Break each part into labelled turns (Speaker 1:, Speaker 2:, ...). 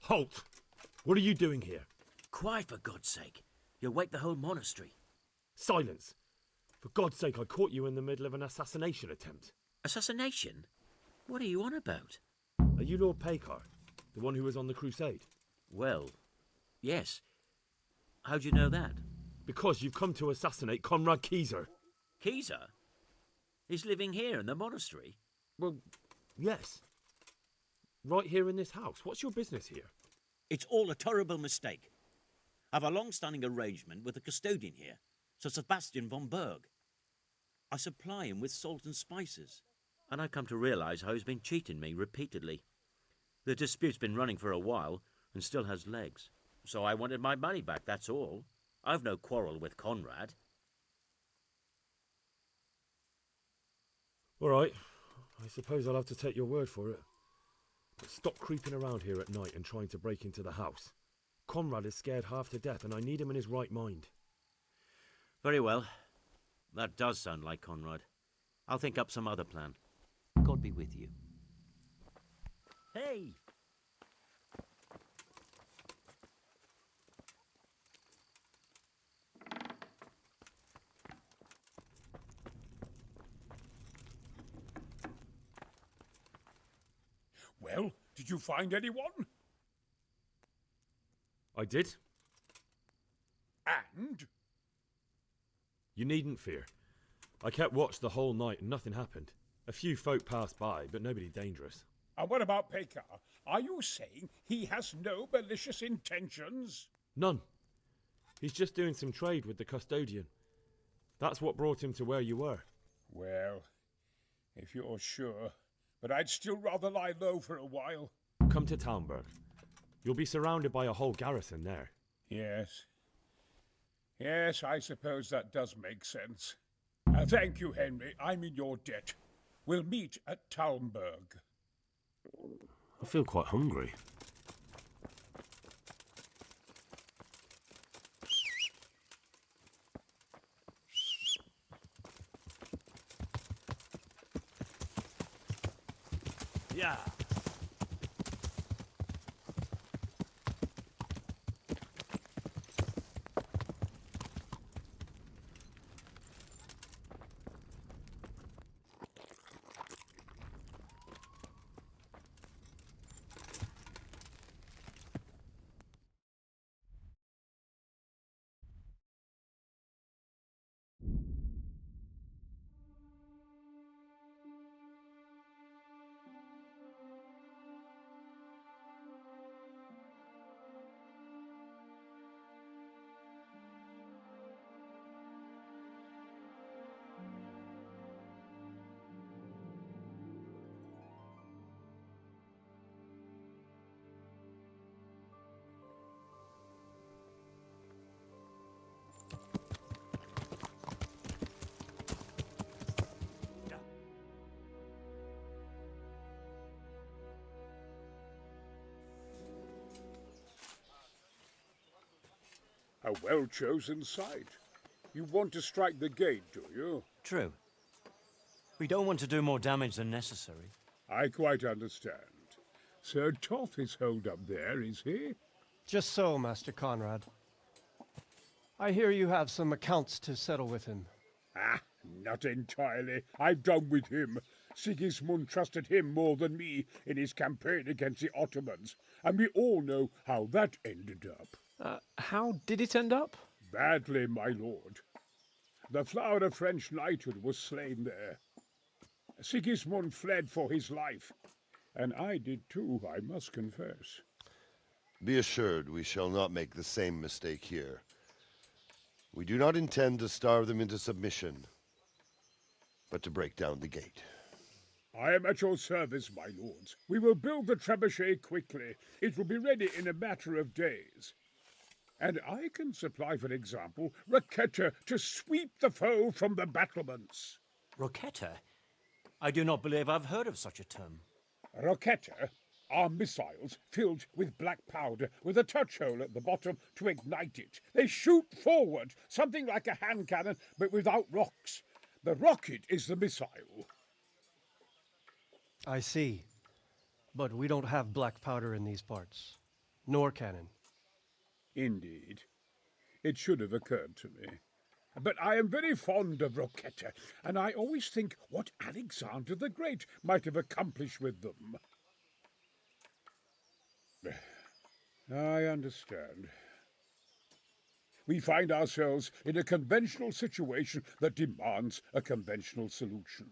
Speaker 1: Halt! What are you doing here?
Speaker 2: Quiet, for God's sake. You'll wake the whole monastery.
Speaker 1: Silence! For God's sake, I caught you in the middle of an assassination attempt.
Speaker 2: Assassination? What are you on about?
Speaker 1: Are you Lord Pekar, the one who was on the crusade?
Speaker 2: Well, yes. How'd you know that?
Speaker 1: Because you've come to assassinate Conrad Keyser.
Speaker 2: Keyser? He's living here in the monastery?
Speaker 1: Well, yes. Right here in this house. What's your business here?
Speaker 2: It's all a terrible mistake. I've a long-standing arrangement with the custodian here, Sir Sebastian von Berg. I supply him with salt and spices, and I've come to realise how he's been cheating me repeatedly. The dispute's been running for a while and still has legs, so I wanted my money back, that's all. I've no quarrel with Conrad.
Speaker 1: All right. I suppose I'll have to take your word for it. But stop creeping around here at night and trying to break into the house. Conrad is scared half to death and I need him in his right mind.
Speaker 2: Very well. That does sound like Conrad. I'll think up some other plan. God be with you. Hey!
Speaker 3: Well, did you find anyone?
Speaker 1: I did.
Speaker 3: And?
Speaker 1: You needn't fear. I kept watch the whole night and nothing happened. A few folk passed by, but nobody dangerous.
Speaker 3: And what about Pekar? Are you saying he has no malicious intentions?
Speaker 1: None. He's just doing some trade with the custodian. That's what brought him to where you were.
Speaker 3: Well, if you're sure. But I'd still rather lie low for a while.
Speaker 1: Come to Talmberg. You'll be surrounded by a whole garrison there.
Speaker 3: Yes. Yes, I suppose that does make sense. Thank you, Henry. I'm in your debt. We'll meet at Talmberg.
Speaker 1: I feel quite hungry. Yeah.
Speaker 3: A well-chosen site. You want to strike the gate, do you?
Speaker 2: True. We don't want to do more damage than necessary.
Speaker 3: I quite understand. Sir Toth is holed up there, is he?
Speaker 4: Just so, Master Conrad. I hear you have some accounts to settle with him.
Speaker 3: Ah, not entirely. I've done with him. Sigismund trusted him more than me in his campaign against the Ottomans, and we all know how that ended up.
Speaker 4: How did it end up?
Speaker 3: Badly, my lord. The flower of French knighthood was slain there. Sigismund fled for his life, and I did too, I must confess.
Speaker 5: Be assured we shall not make the same mistake here. We do not intend to starve them into submission, but to break down the gate.
Speaker 3: I am at your service, my lords. We will build the trebuchet quickly. It will be ready in a matter of days. And I can supply, for example, Roquetta to sweep the foe from the battlements.
Speaker 2: Roquetta? I do not believe I've heard of such a term.
Speaker 3: Roquetta are missiles filled with black powder with a touch hole at the bottom to ignite it. They shoot forward, something like a hand cannon, but without rocks. The rocket is the missile.
Speaker 4: I see. But we don't have black powder in these parts. nor cannon.
Speaker 3: Indeed. It should have occurred to me. But I am very fond of Rocchetta, and I always think what Alexander the Great might have accomplished with them. I understand. We find ourselves in a conventional situation that demands a conventional solution.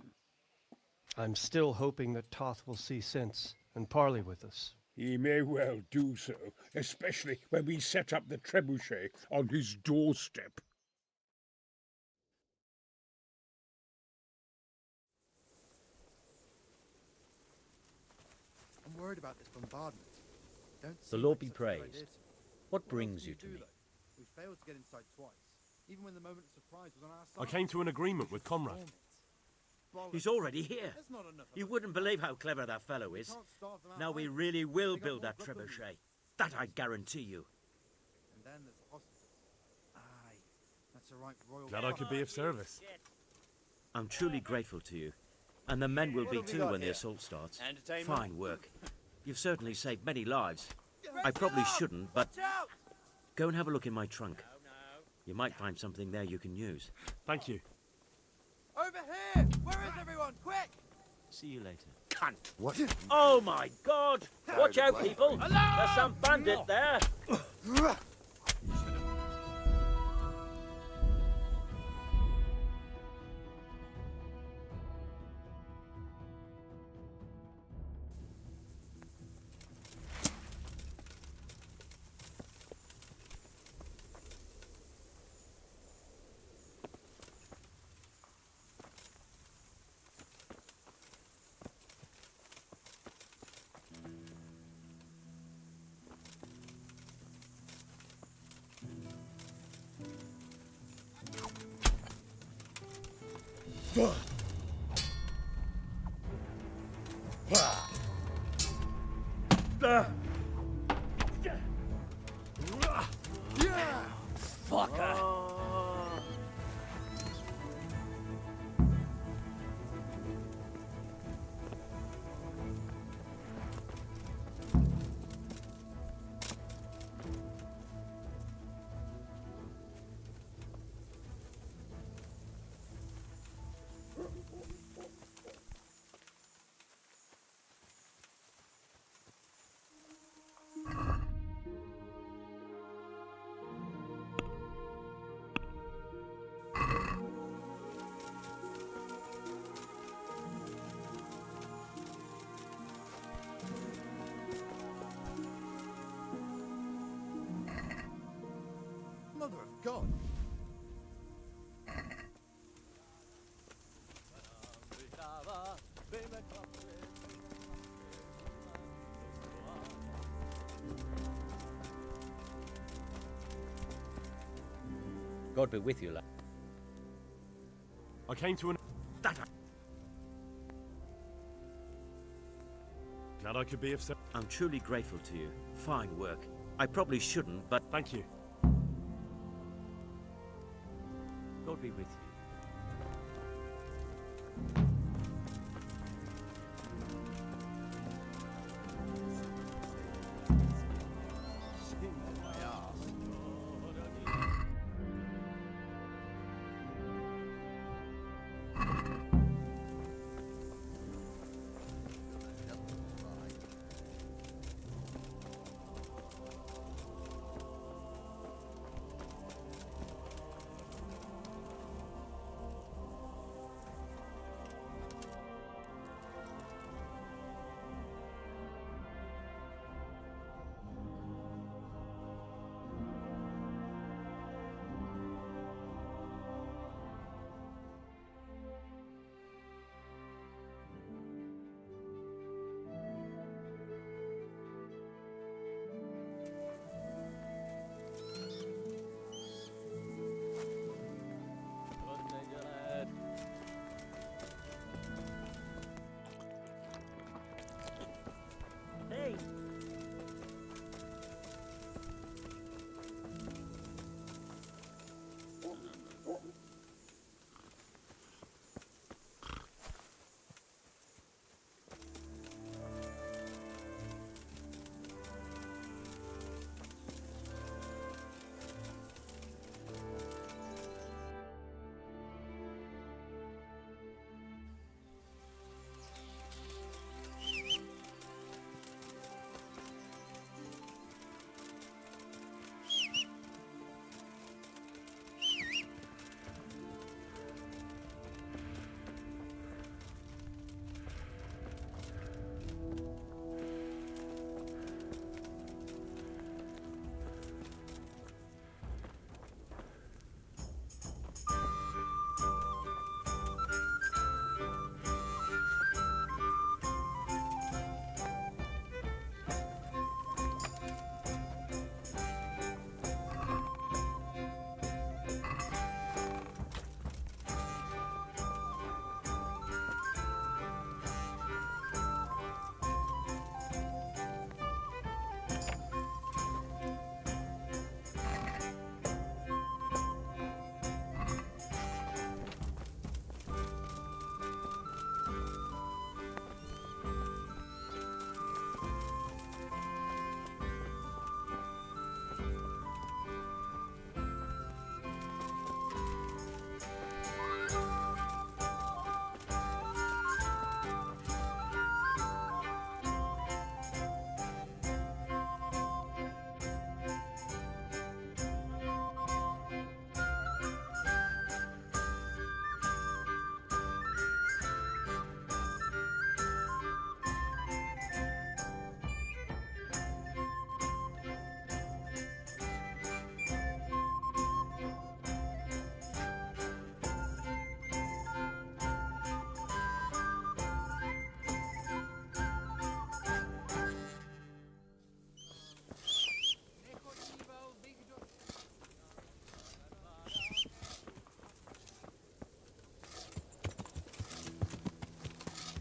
Speaker 4: I'm still hoping that Toth will see sense and parley with us.
Speaker 3: He may well do so, especially when we set up the Trebuchet on his doorstep.
Speaker 6: I'm worried about this bombardment. Don't
Speaker 2: The
Speaker 6: seem
Speaker 2: Lord
Speaker 6: like
Speaker 2: be
Speaker 6: such a good
Speaker 2: praised.
Speaker 6: idea to me.
Speaker 2: What
Speaker 6: else
Speaker 2: brings
Speaker 6: can
Speaker 2: you to
Speaker 6: do,
Speaker 2: me?
Speaker 6: though? We failed to get inside twice, even when the moment of surprise was on our
Speaker 1: I
Speaker 6: side.
Speaker 1: came to an agreement with Conrad.
Speaker 6: Storm it. Bollocks.
Speaker 2: He's already here.
Speaker 6: There's not enough of
Speaker 2: You
Speaker 6: us.
Speaker 2: wouldn't believe how clever that fellow
Speaker 6: We
Speaker 2: is.
Speaker 6: can't starve them out
Speaker 2: Now we
Speaker 6: either.
Speaker 2: really will
Speaker 6: They got
Speaker 2: build
Speaker 6: more
Speaker 2: that
Speaker 6: grub than we
Speaker 2: trebuchet.
Speaker 6: do.
Speaker 2: That I guarantee you.
Speaker 6: And then there's the hostages. Aye, that's a right royal.
Speaker 1: Glad I could be of service.
Speaker 2: I'm truly grateful to you. And the men will be too when the assault starts. Fine work. You've certainly saved many lives. I probably shouldn't, but go and have a look in my trunk. You might find something there you can use.
Speaker 1: Thank you.
Speaker 6: Over here! Where is everyone? Quick!
Speaker 2: See you later.
Speaker 5: Cunt! What?
Speaker 2: Oh my God! Watch out, people! There's some bandit there!
Speaker 6: Mother of God!
Speaker 2: God be with you, lad.
Speaker 1: I came to an...
Speaker 2: That
Speaker 1: Glad I could be of service.
Speaker 2: I'm truly grateful to you. Fine work. I probably shouldn't, but
Speaker 1: Thank you.
Speaker 2: God be with you.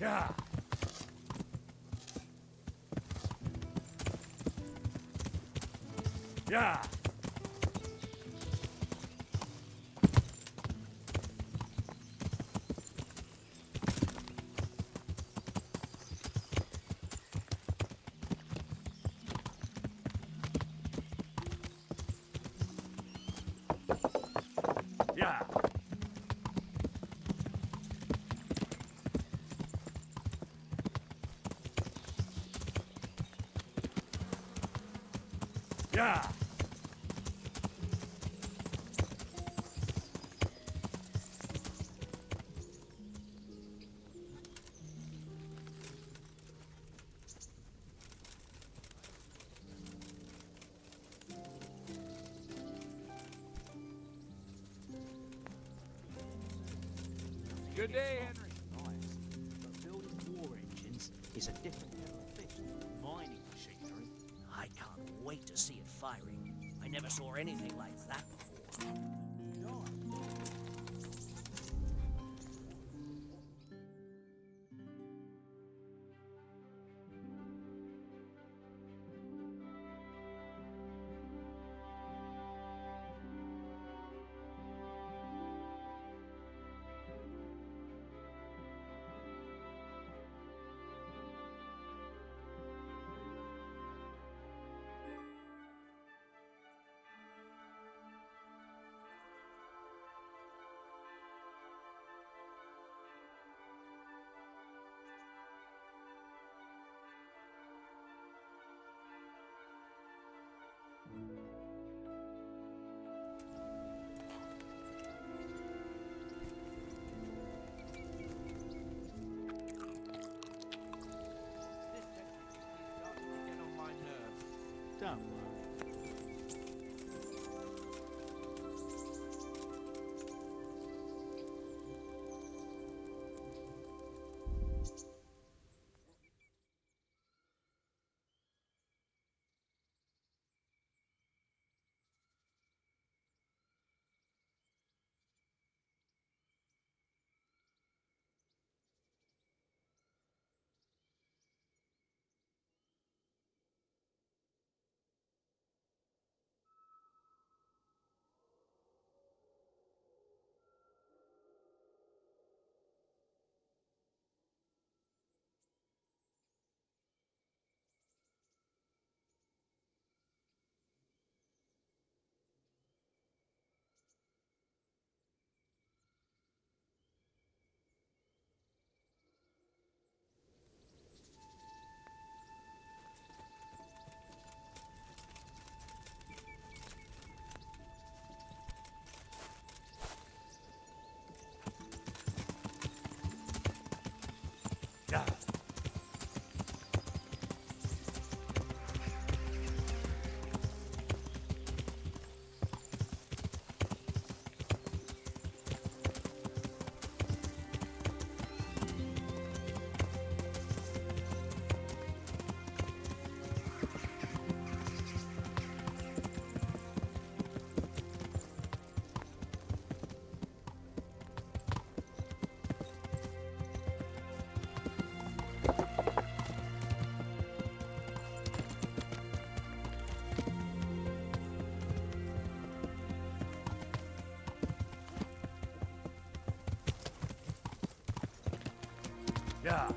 Speaker 3: Yeah. Yeah. Yeah. Yeah.
Speaker 6: Good day, Henry.
Speaker 2: Nice. But building war engines is a different kettle of fish. Mining machinery, I can't wait to see it firing. I never saw anything like that before.
Speaker 6: This technique is starting to get on my nerves.
Speaker 2: Don't worry.
Speaker 3: Yeah. Yeah.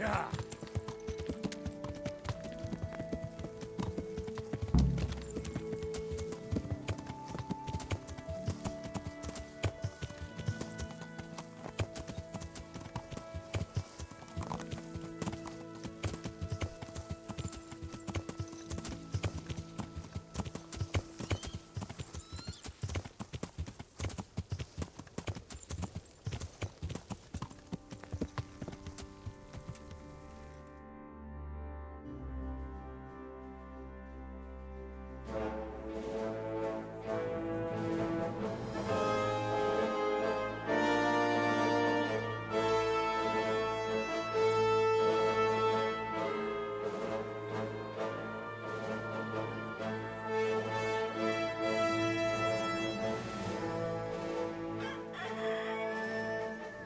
Speaker 3: Yeah.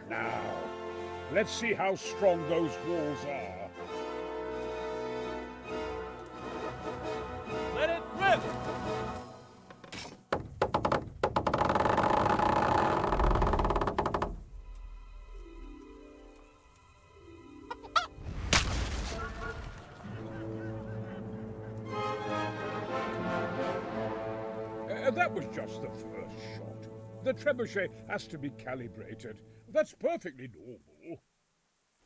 Speaker 3: Now, let's see how strong those walls are.
Speaker 4: Let it rip!
Speaker 3: That was just the first shot. The trebuchet has to be calibrated. That's perfectly normal.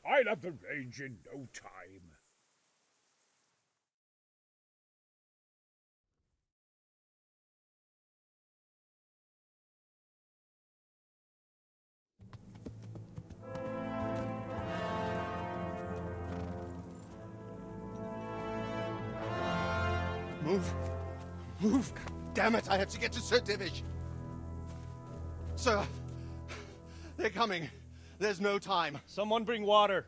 Speaker 3: I'll have the range in no time.
Speaker 7: Move! Move! God damn it, I have to get to Sir Divish! Sir! They're coming. There's no time.
Speaker 4: Someone bring water.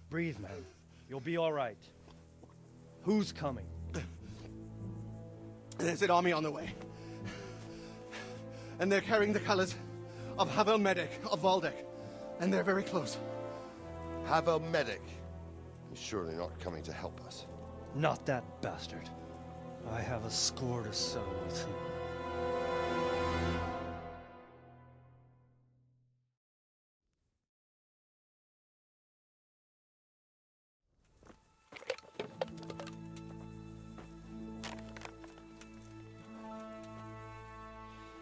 Speaker 4: Breathe, man. You'll be all right. Who's coming?
Speaker 7: There's an army on the way. And they're carrying the colors of Havel Medic of Valdek. And they're very close.
Speaker 5: Havel Medic. He's surely not coming to help us.
Speaker 4: Not that bastard. I have a score to settle with him.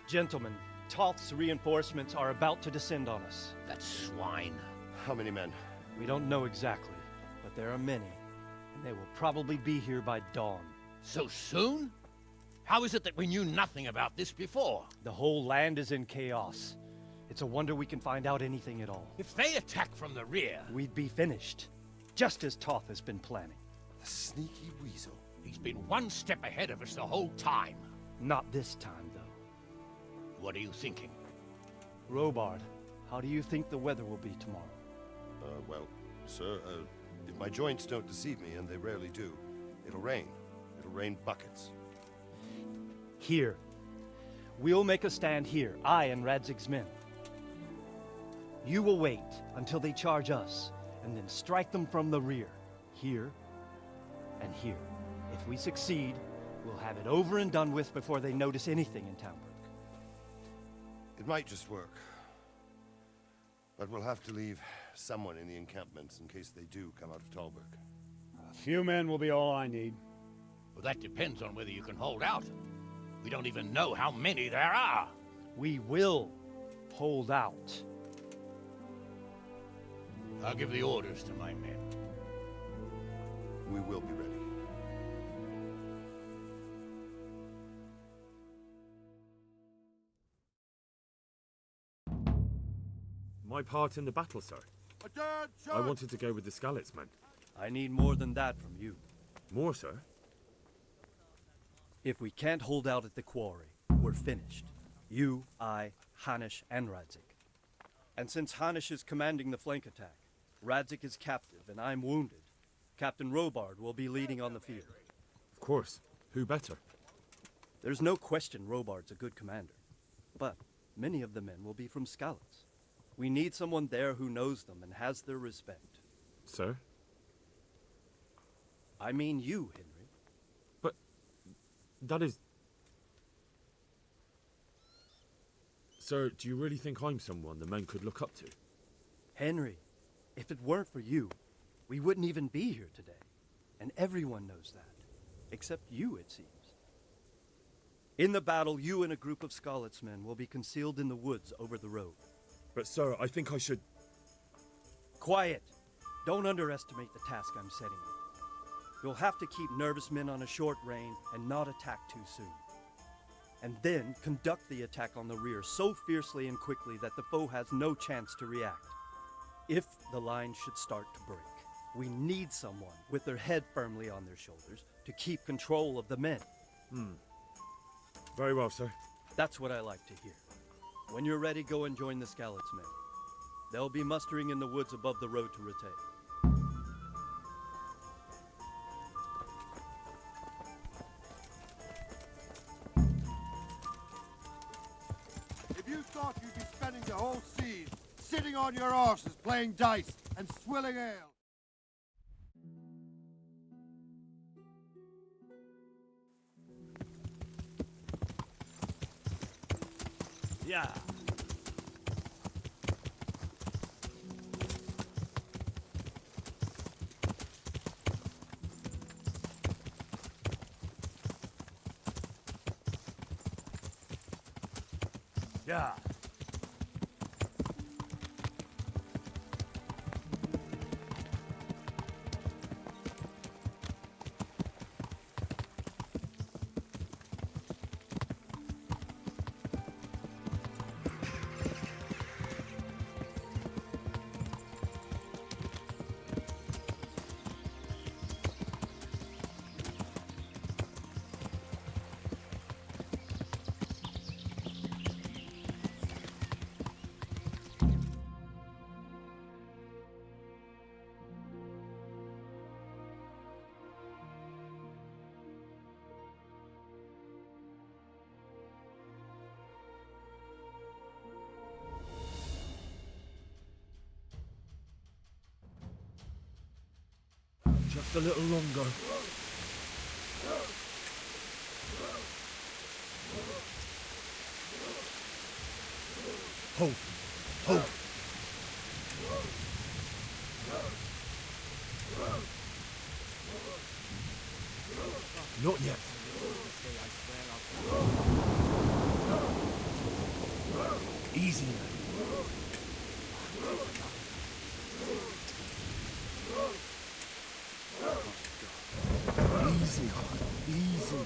Speaker 4: Gentlemen, Toth's reinforcements are about to descend on us.
Speaker 8: That swine.
Speaker 5: How many men?
Speaker 4: We don't know exactly, but there are many, and they will probably be here by dawn.
Speaker 8: So soon? How is it that we knew nothing about this before?
Speaker 4: The whole land is in chaos. It's a wonder we can find out anything at all.
Speaker 8: If they attack from the rear...
Speaker 4: We'd be finished, just as Toth has been planning.
Speaker 5: The sneaky weasel.
Speaker 8: He's been one step ahead of us the whole time.
Speaker 4: Not this time, though.
Speaker 8: What are you thinking?
Speaker 4: Robard, how do you think the weather will be tomorrow?
Speaker 5: Well, sir, if my joints don't deceive me, and they rarely do, it'll rain. It'll rain buckets.
Speaker 4: Here. We'll make a stand here, I and Radzig's men. You will wait until they charge us, and then strike them from the rear. Here, and here. If we succeed, we'll have it over and done with before they notice anything in Townburg.
Speaker 5: It might just work. But we'll have to leave someone in the encampments in case they do come out of Talberg.
Speaker 3: A few men will be all I need.
Speaker 8: Well, that depends on whether you can hold out. We don't even know how many there are.
Speaker 4: We will hold out.
Speaker 8: I'll give the orders to my men.
Speaker 5: We will be ready.
Speaker 1: My part in the battle, sir. I wanted to go with the Skalitz men.
Speaker 4: I need more than that from you.
Speaker 1: More, sir?
Speaker 4: If we can't hold out at the quarry, we're finished. You, I, Hanish, and Radzik. And since Hanish is commanding the flank attack, Radzik is captive and I'm wounded, Captain Robard will be leading on the field.
Speaker 1: Of course. Who better?
Speaker 4: There's no question Robard's a good commander. But many of the men will be from Skalitz. We need someone there who knows them and has their respect.
Speaker 1: Sir?
Speaker 4: I mean you, Henry.
Speaker 1: But that is... Sir, do you really think I'm someone the men could look up to?
Speaker 4: Henry, if it weren't for you, we wouldn't even be here today. And everyone knows that. Except you, it seems. In the battle, you and a group of Scarlet's men will be concealed in the woods over the road.
Speaker 1: But sir, I think I should...
Speaker 4: Quiet! Don't underestimate the task I'm setting you. You'll have to keep nervous men on a short rein and not attack too soon. And then conduct the attack on the rear so fiercely and quickly that the foe has no chance to react. If the line should start to break, we need someone with their head firmly on their shoulders to keep control of the men.
Speaker 1: Very well, sir.
Speaker 4: That's what I like to hear. When you're ready, go and join the Scarlet's men. They'll be mustering in the woods above the road to Rete.
Speaker 7: If you thought you'd be spending the whole siege sitting on your arses playing dice and swilling ale...
Speaker 1: Yeah. Yeah. Just a little longer. Hold. Hold. Not yet. Easy, man. Easy, easy.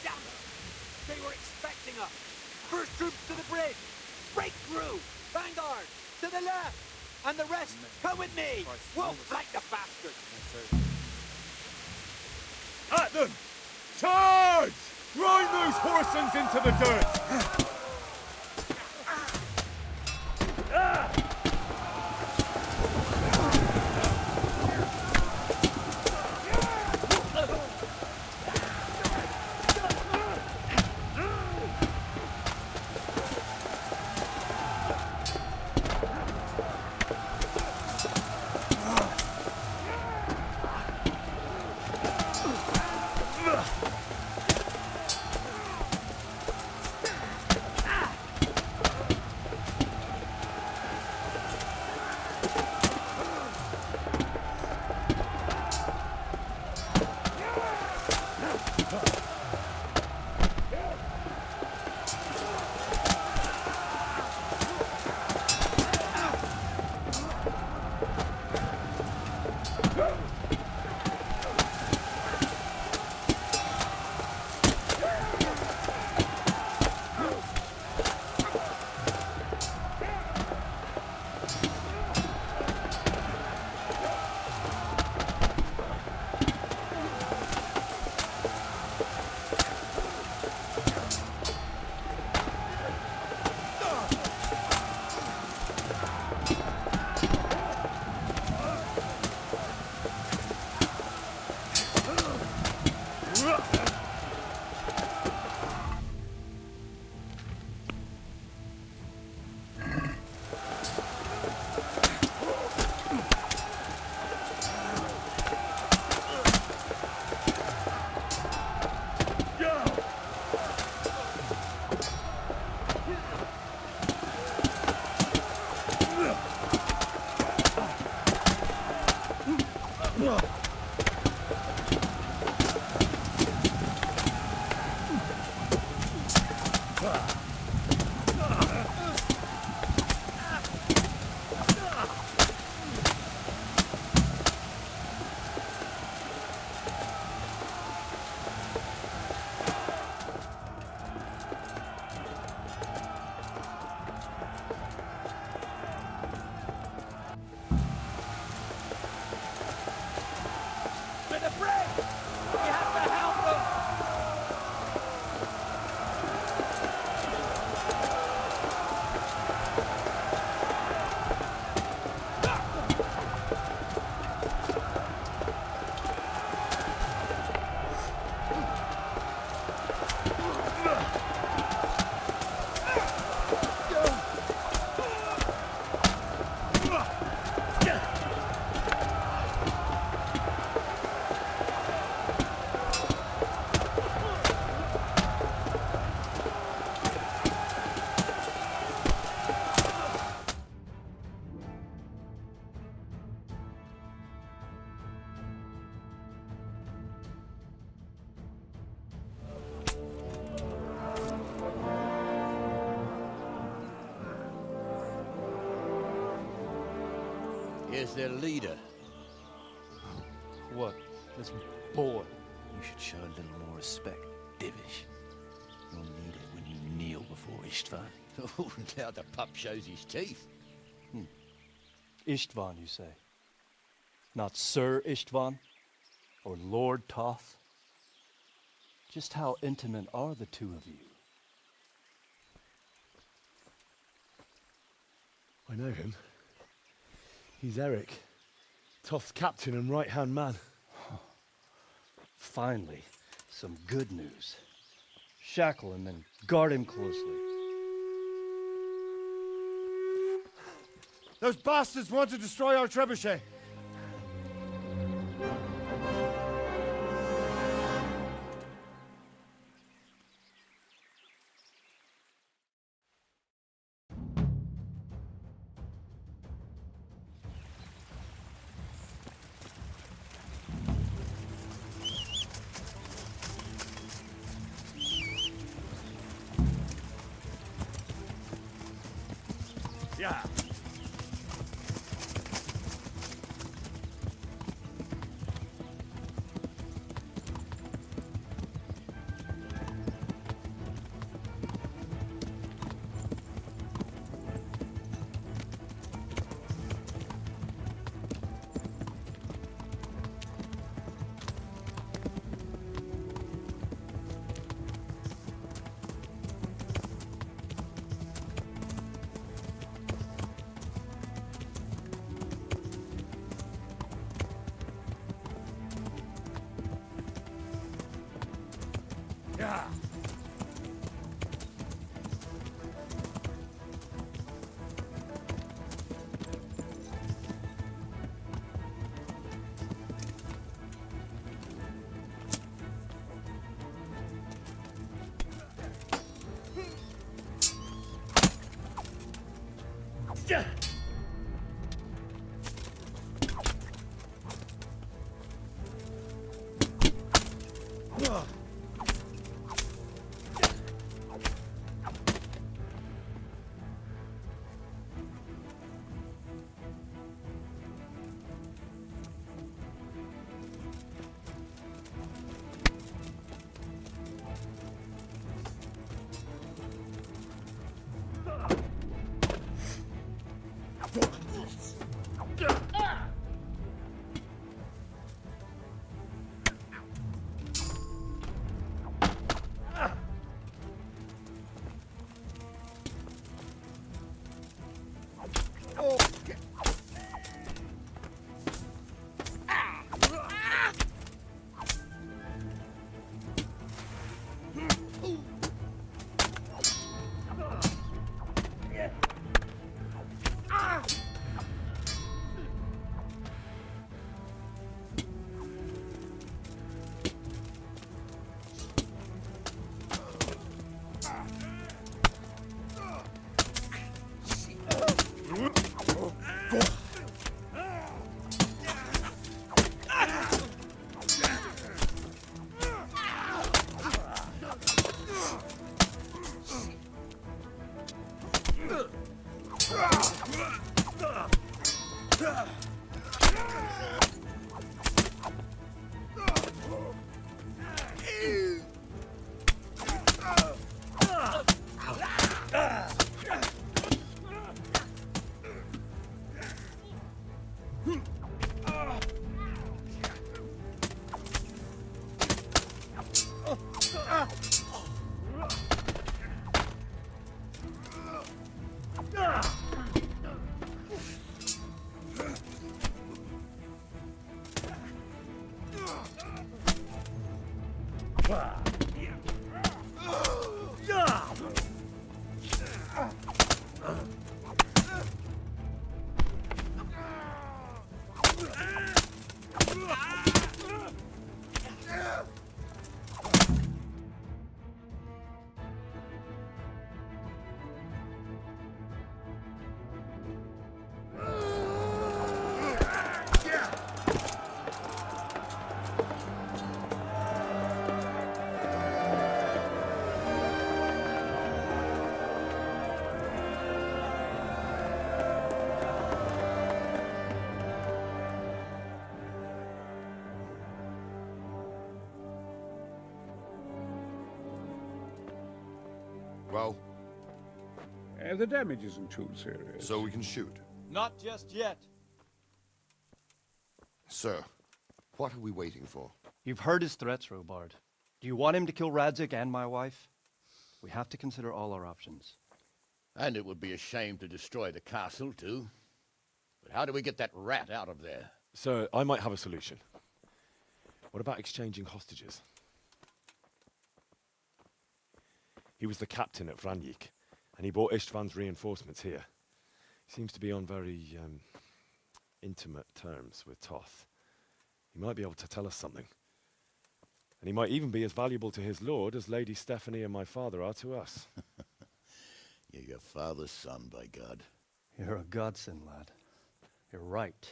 Speaker 9: Damn it! They were expecting us! First troops to the bridge! Break through! Vanguard! To the left! And the rest, come with me! We'll flank the bastards!
Speaker 1: At them! Charge! Grind those horsens into the dirt!
Speaker 9: To the bridge! We have to help them!
Speaker 8: Here's their leader.
Speaker 4: What? This boy?
Speaker 10: You should show a little more respect, Divish. You'll need it when you kneel before Istvan.
Speaker 8: Oh, now the pup shows his teeth.
Speaker 4: Istvan, you say? Not Sir Istvan? Or Lord Toth? Just how intimate are the two of you?
Speaker 1: I know him. He's Eric, Toth's captain and right-hand man.
Speaker 4: Finally, some good news. Shackle him and guard him closely.
Speaker 7: Those bastards want to destroy our trebuchet.
Speaker 1: Yeah. Yeah. Yeah.
Speaker 5: Well,
Speaker 3: The damage isn't too serious.
Speaker 5: so we can shoot.
Speaker 4: Not just yet.
Speaker 5: Sir, what are we waiting for?
Speaker 4: You've heard his threats, Robard. Do you want him to kill Radzik and my wife? We have to consider all our options.
Speaker 8: And it would be a shame to destroy the castle, too. But how do we get that rat out of there?
Speaker 1: Sir, I might have a solution. What about exchanging hostages? He was the captain at Vranjik, and he brought Istvan's reinforcements here. He seems to be on very, intimate terms with Toth. He might be able to tell us something. And he might even be as valuable to his lord as Lady Stephanie and my father are to us.
Speaker 8: You're your father's son, by God.
Speaker 4: You're a godsend, lad. You're right.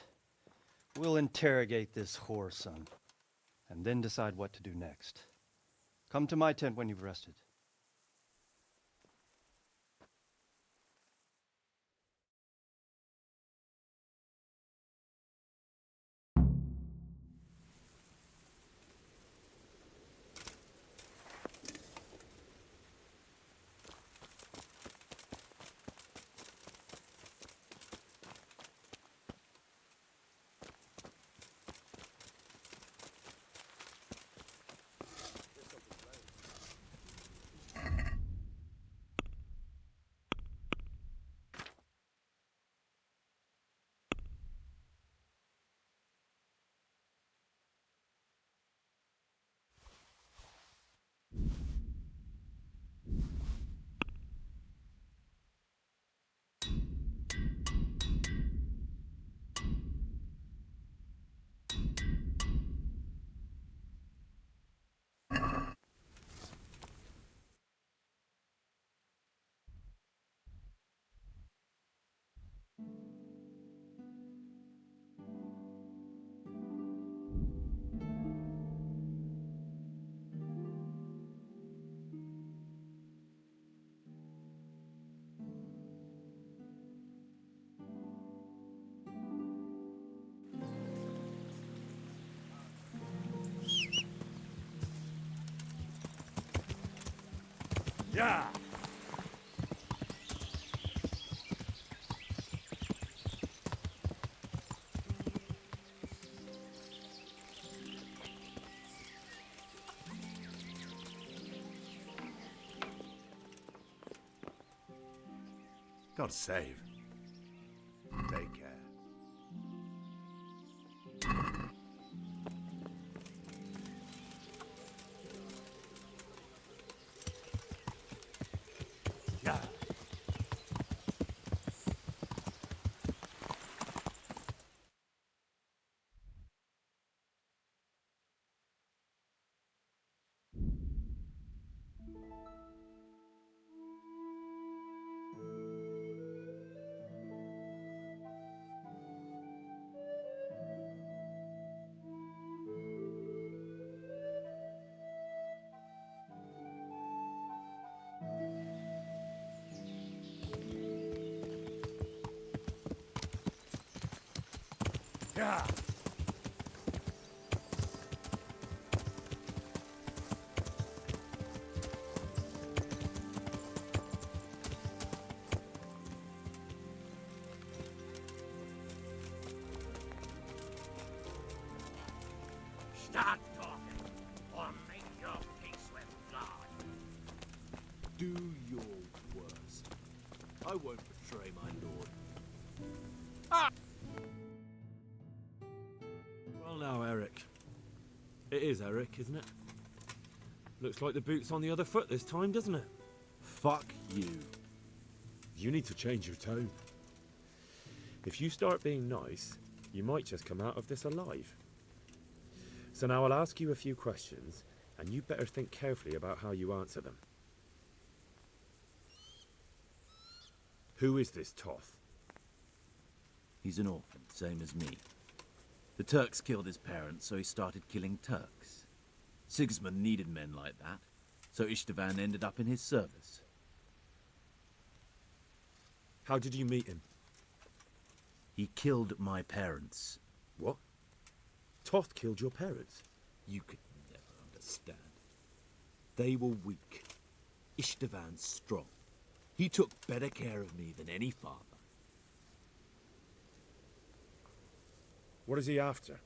Speaker 4: We'll interrogate this whore, son, and then decide what to do next. Come to my tent when you've rested.
Speaker 1: Yeah!
Speaker 11: God save. Take care.
Speaker 1: Yeah! Yeah!
Speaker 8: Start talking, or make your peace with God.
Speaker 10: Do your worst. I won't betray my lord.
Speaker 1: Well now, Eric. It is Eric, isn't it? Looks like the boot's on the other foot this time, doesn't it?
Speaker 10: Fuck you.
Speaker 1: You need to change your tone. If you start being nice, you might just come out of this alive. So now I'll ask you a few questions, and you better think carefully about how you answer them. Who is this Toth?
Speaker 10: He's an orphan, same as me. The Turks killed his parents, so he started killing Turks. Sigismund needed men like that, so Istvan ended up in his service.
Speaker 1: How did you meet him?
Speaker 10: He killed my parents.
Speaker 1: What? Toth killed your parents?
Speaker 10: You could never understand. They were weak. Istvan strong. He took better care of me than any father.
Speaker 1: What is he after?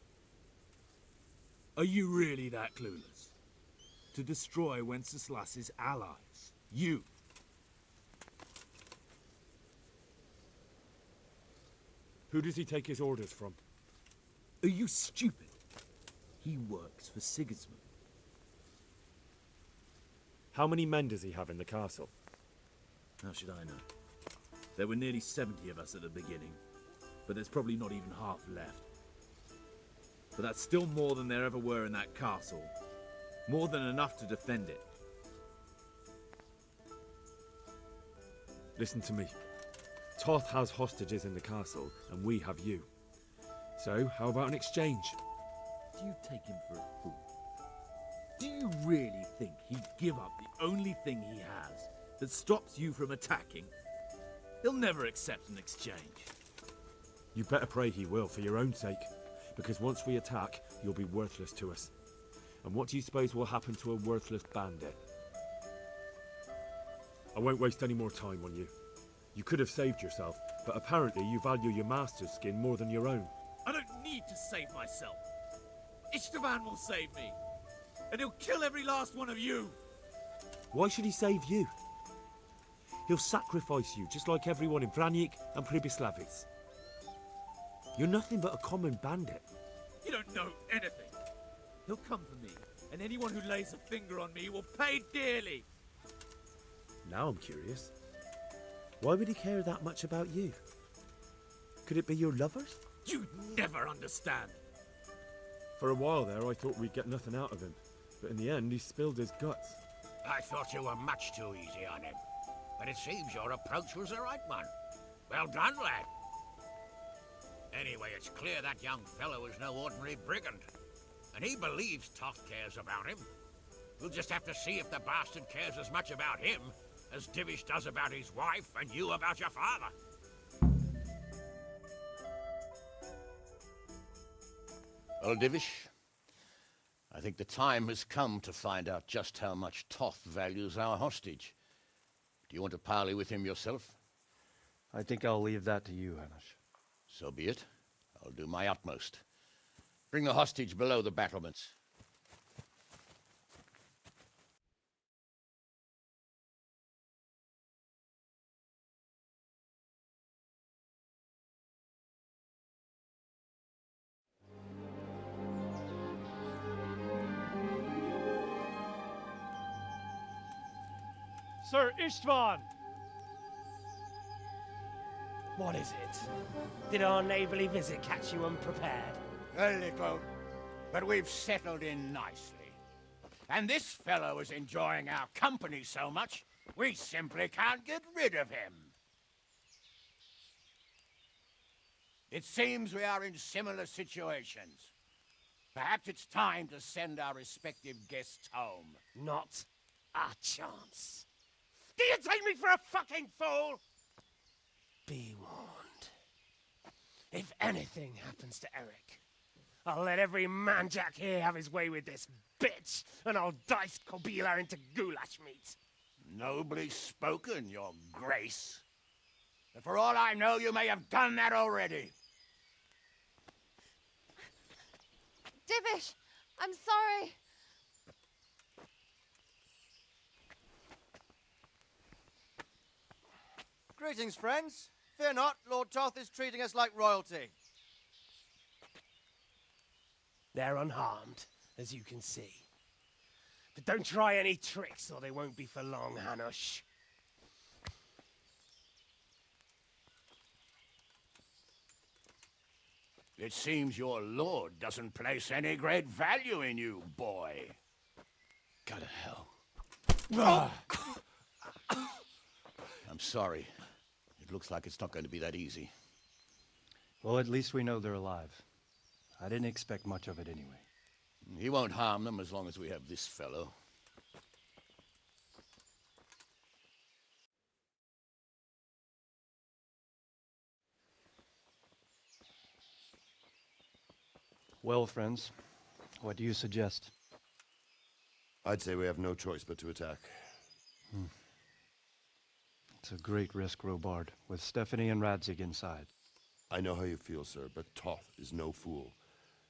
Speaker 10: Are you really that clueless? To destroy Wenceslas's allies. You.
Speaker 1: Who does he take his orders from?
Speaker 10: Are you stupid? He works for Sigismund.
Speaker 1: How many men does he have in the castle?
Speaker 10: How should I know? There were nearly 70 of us at the beginning, but there's probably not even half left. But that's still more than there ever were in that castle. More than enough to defend it.
Speaker 1: Listen to me. Toth has hostages in the castle, and we have you. So, how about an exchange?
Speaker 10: Do you take him for a fool? Do you really think he'd give up the only thing he has that stops you from attacking? He'll never accept an exchange.
Speaker 1: You better pray he will, for your own sake. Because once we attack, you'll be worthless to us. And what do you suppose will happen to a worthless bandit? I won't waste any more time on you. You could have saved yourself, but apparently you value your master's skin more than your own.
Speaker 10: I don't need to save myself. Istvan will save me. And he'll kill every last one of you.
Speaker 1: Why should he save you? He'll sacrifice you, just like everyone in Vranyik and Pribyslavitz. You're nothing but a common bandit.
Speaker 10: You don't know anything. He'll come for me, and anyone who lays a finger on me will pay dearly.
Speaker 1: Now I'm curious. Why would he care that much about you? Could it be your lovers?
Speaker 10: You'd never understand.
Speaker 1: For a while there, I thought we'd get nothing out of him. But in the end, he spilled his guts.
Speaker 8: I thought you were much too easy on him. But it seems your approach was the right one. Well done, lad. Anyway, it's clear that young fellow is no ordinary brigand. And he believes Toth cares about him. We'll just have to see if the bastard cares as much about him as Divish does about his wife and you about your father. Well, Divish, I think the time has come to find out just how much Toth values our hostage. Do you want to parley with him yourself?
Speaker 4: I think I'll leave that to you, Hanish.
Speaker 8: So be it. I'll do my utmost. Bring the hostage below the battlements.
Speaker 4: Sir Istvan!
Speaker 12: What is it? Did our neighborly visit catch you unprepared?
Speaker 8: A little, but we've settled in nicely. And this fellow is enjoying our company so much, we simply can't get rid of him. It seems we are in similar situations. Perhaps it's time to send our respective guests home.
Speaker 12: Not a chance.
Speaker 8: Do you take me for a fucking fool?
Speaker 12: Be warned. If anything happens to Eric, I'll let every manjack here have his way with this bitch, and I'll dice Kobila into goulash meat.
Speaker 8: Nobly spoken, your grace. But for all I know, you may have done that already.
Speaker 13: Divish, I'm sorry.
Speaker 7: Greetings, friends. Fear not, Lord Toth is treating us like royalty.
Speaker 12: They're unharmed, as you can see. But don't try any tricks or they won't be for long, Hanush.
Speaker 8: It seems your lord doesn't place any great value in you, boy.
Speaker 1: Go to hell.
Speaker 8: I'm sorry. It looks like it's not going to be that easy.
Speaker 4: Well, at least we know they're alive. I didn't expect much of it anyway.
Speaker 8: He won't harm them as long as we have this fellow.
Speaker 4: Well, friends, what do you suggest?
Speaker 5: I'd say we have no choice but to attack.
Speaker 4: It's a great risk, Robard, with Stephanie and Radzig inside.
Speaker 5: I know how you feel, sir, but Toth is no fool.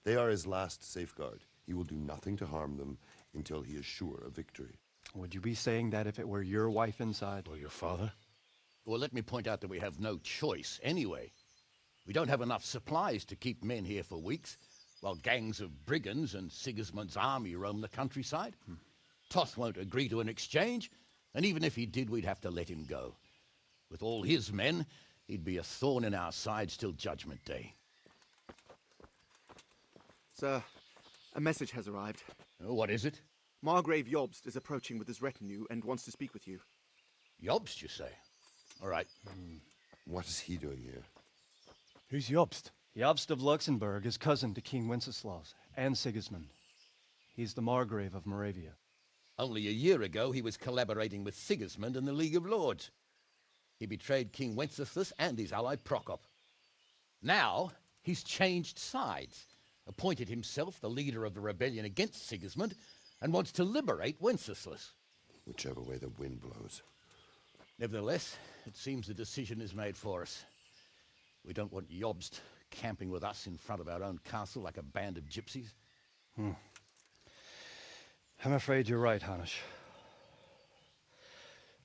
Speaker 5: They are his last safeguard. He will do nothing to harm them until he is sure of victory.
Speaker 4: Would you be saying that if it were your wife inside?
Speaker 1: Or your father?
Speaker 8: Well, let me point out that we have no choice anyway. We don't have enough supplies to keep men here for weeks, while gangs of brigands and Sigismund's army roam the countryside. Toth won't agree to an exchange, and even if he did, we'd have to let him go. With all his men, he'd be a thorn in our sides till Judgment Day.
Speaker 7: Sir, a message has arrived.
Speaker 8: Oh, what is it?
Speaker 7: Margrave Jobst is approaching with his retinue and wants to speak with you.
Speaker 8: Jobst, you say? All right.
Speaker 5: What is he doing here?
Speaker 1: Who's Jobst?
Speaker 4: Jobst of Luxembourg is cousin to King Wenceslaus and Sigismund. He's the Margrave of Moravia.
Speaker 8: Only a year ago, he was collaborating with Sigismund and the League of Lords. He betrayed King Wenceslas and his ally Prokop. Now, he's changed sides, appointed himself the leader of the rebellion against Sigismund, and wants to liberate Wenceslas.
Speaker 5: Whichever way the wind blows.
Speaker 8: Nevertheless, it seems the decision is made for us. We don't want Jobst camping with us in front of our own castle like a band of gypsies.
Speaker 4: I'm afraid you're right, Hanush.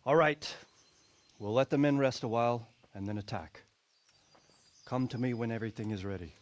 Speaker 4: All right. We'll let the men rest a while and then attack. Come to me when everything is ready.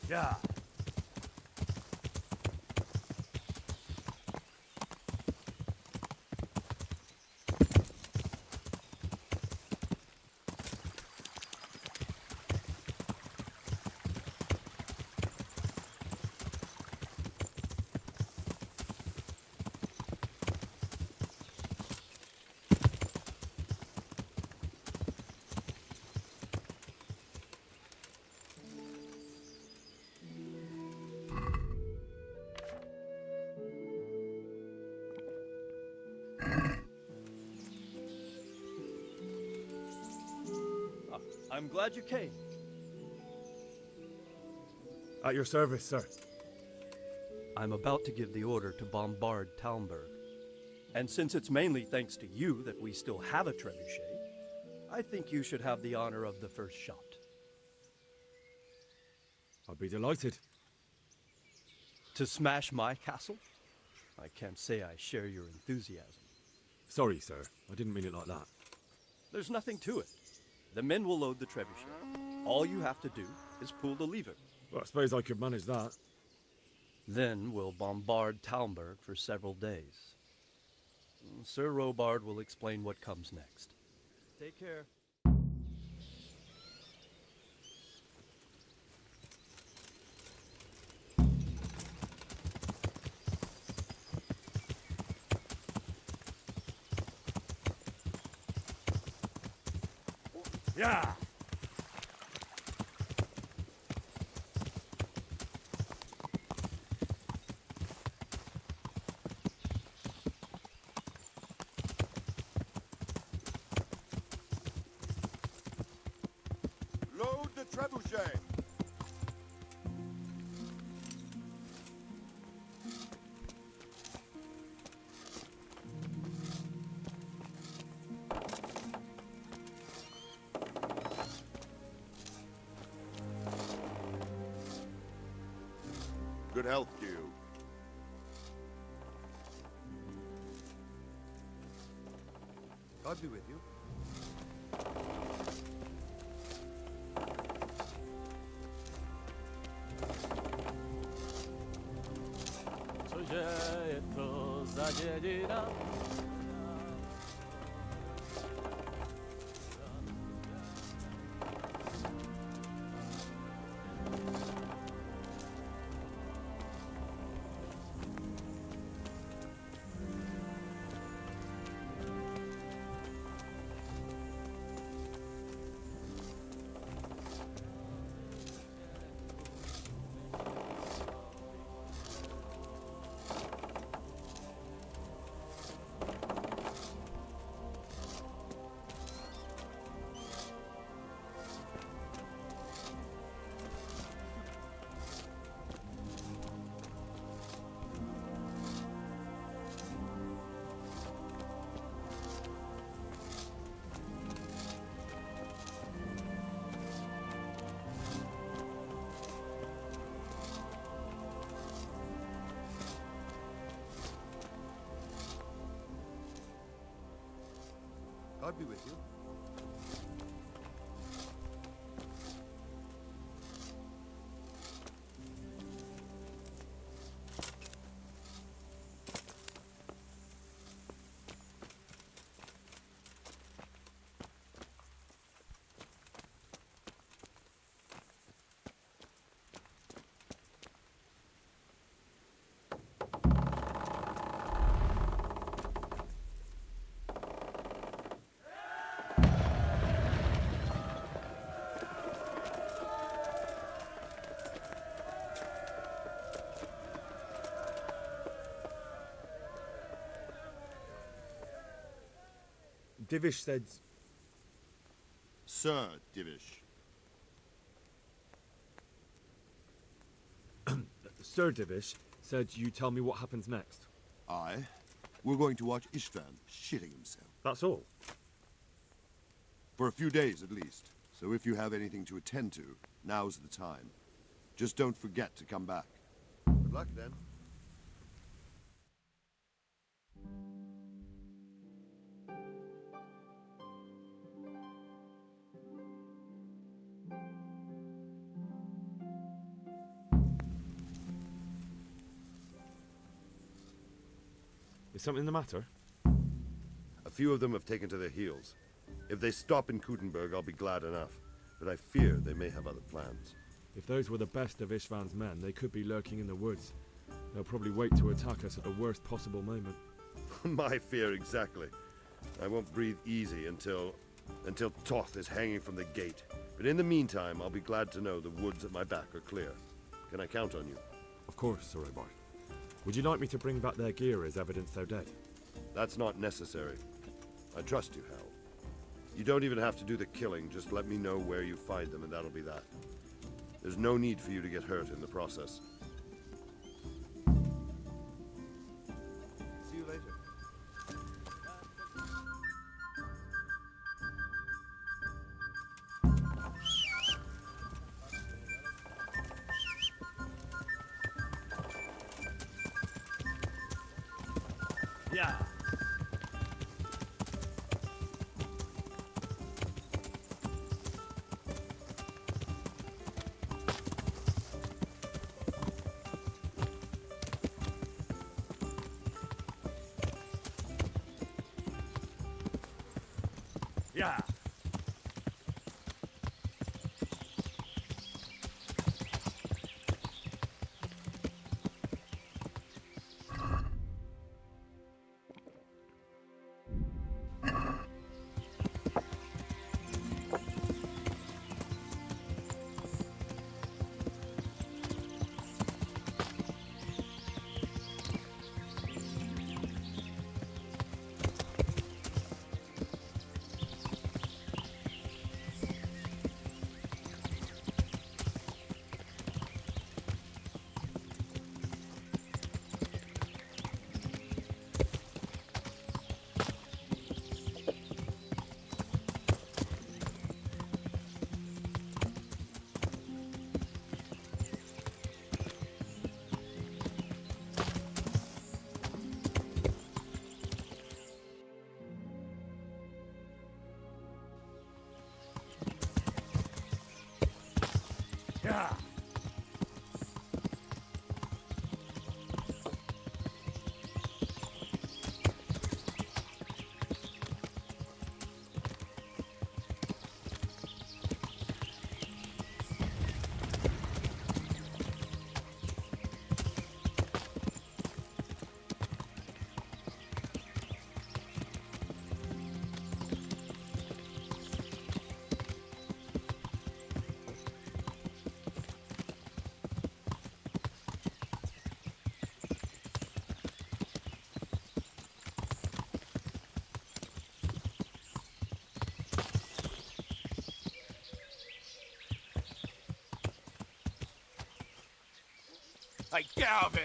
Speaker 11: Yeah.
Speaker 4: I'm glad you came.
Speaker 14: At your service, sir.
Speaker 4: I'm about to give the order to bombard Talmberg. And since it's mainly thanks to you that we still have a trebuchet, I think you should have the honor of the first shot.
Speaker 14: I'd be delighted.
Speaker 4: To smash my castle? I can't say I share your enthusiasm.
Speaker 14: Sorry, sir. I didn't mean it like that.
Speaker 4: There's nothing to it. The men will load the trebuchet. All you have to do is pull the lever.
Speaker 14: Well, I suppose I could manage that.
Speaker 4: Then we'll bombard Talmberg for several days. Sir Robard will explain what comes next. Take care.
Speaker 14: Yeah!
Speaker 5: Load the trebuchet! Good health to you.
Speaker 6: God be with you.
Speaker 15: Cože to za dědina?
Speaker 6: God be with you.
Speaker 14: Divish said...
Speaker 5: Sir Divish.
Speaker 14: Sir Divish said you tell me what happens next.
Speaker 5: Aye. We're going to watch Istvan shitting himself.
Speaker 14: That's all?
Speaker 5: For a few days at least. So if you have anything to attend to, now's the time. Just don't forget to come back. Good luck then.
Speaker 14: Is something the matter?
Speaker 5: A few of them have taken to their heels. If they stop in Kutenberg, I'll be glad enough. But I fear they may have other plans.
Speaker 14: If those were the best of Istvan's men, they could be lurking in the woods. They'll probably wait to attack us at the worst possible moment.
Speaker 5: My fear exactly. I won't breathe easy until Toth is hanging from the gate. But in the meantime, I'll be glad to know the woods at my back are clear. Can I count on you?
Speaker 14: Of course, Sir Obar. Would you like me to bring back their gear as evidence they're dead?
Speaker 5: That's not necessary. I trust you, Hal. You don't even have to do the killing, just let me know where you find them and that'll be that. There's no need for you to get hurt in the process.
Speaker 6: See you later.
Speaker 15: Yeah.
Speaker 12: Yeah.
Speaker 9: Hey, get out of here!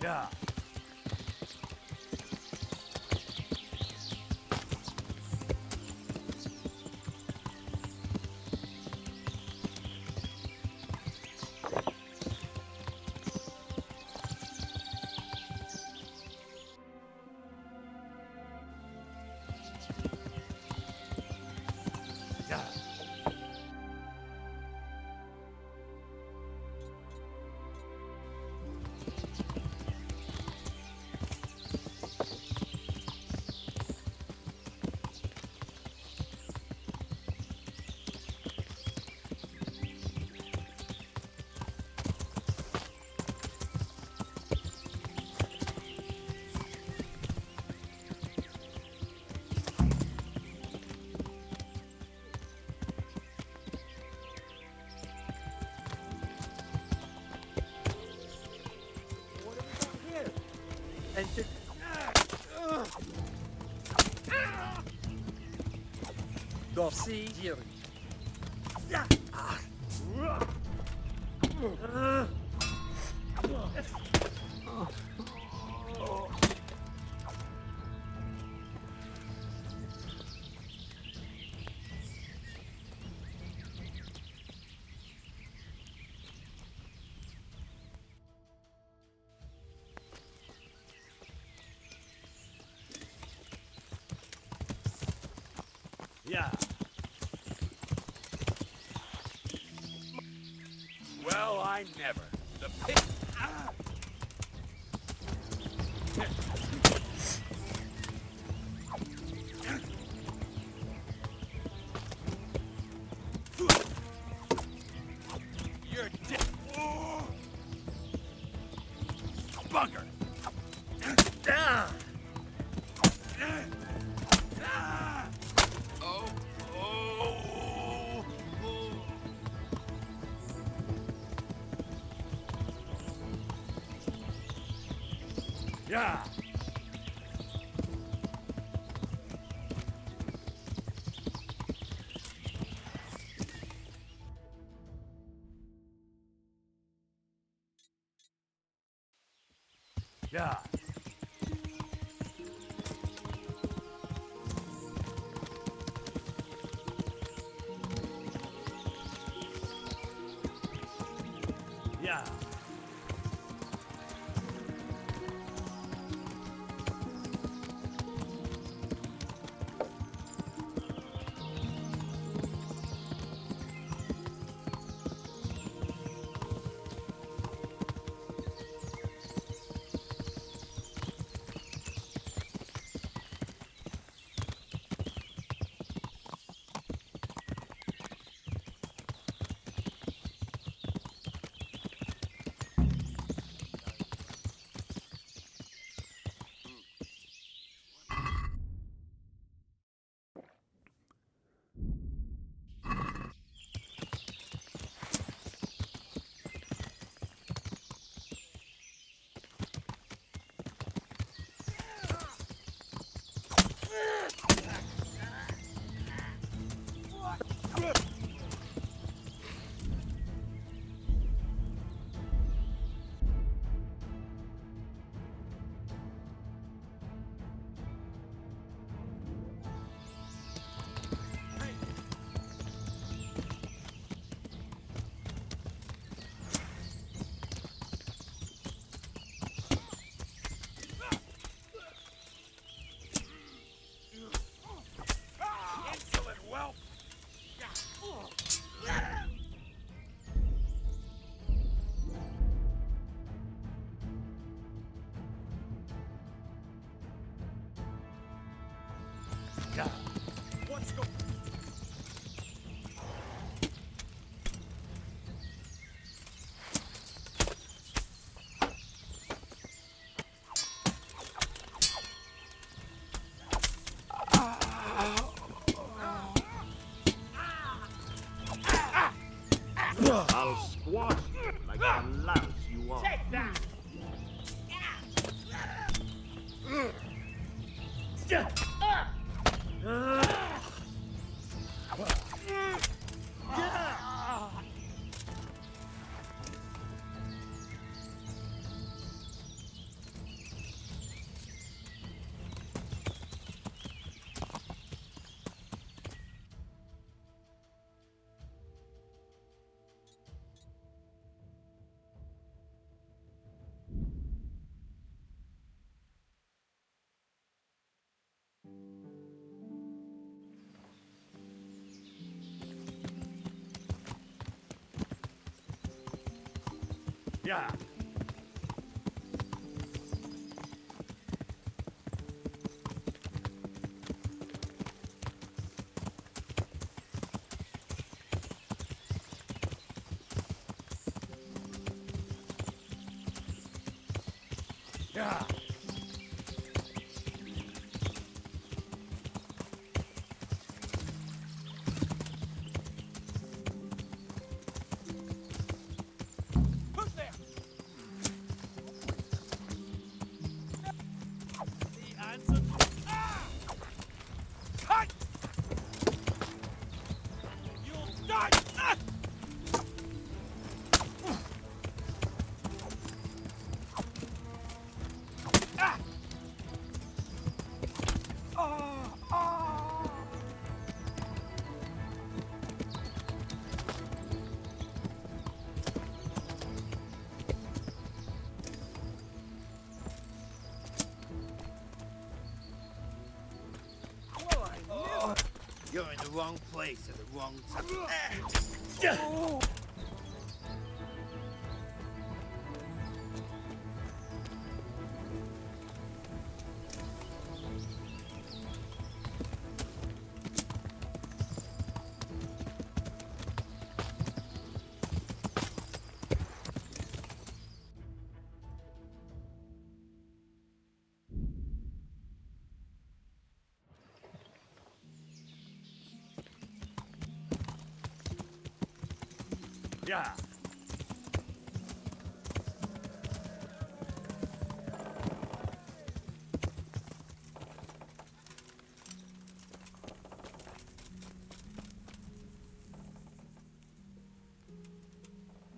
Speaker 12: Yeah. Yeah.
Speaker 9: What have we got here? Enter. Dorsey Jerry.
Speaker 12: Yeah.
Speaker 9: Well, I never. The pit. You're dead. Bugger.
Speaker 12: Down. Yeah. Yeah. Yeah.
Speaker 9: What's going?
Speaker 11: I'll squash you like the louse you are.
Speaker 9: Take that!
Speaker 14: Yeah. Yeah.
Speaker 9: Who's there? The answer. Cut! You'll die!
Speaker 6: You're in the wrong place at the wrong time.
Speaker 14: Yeah.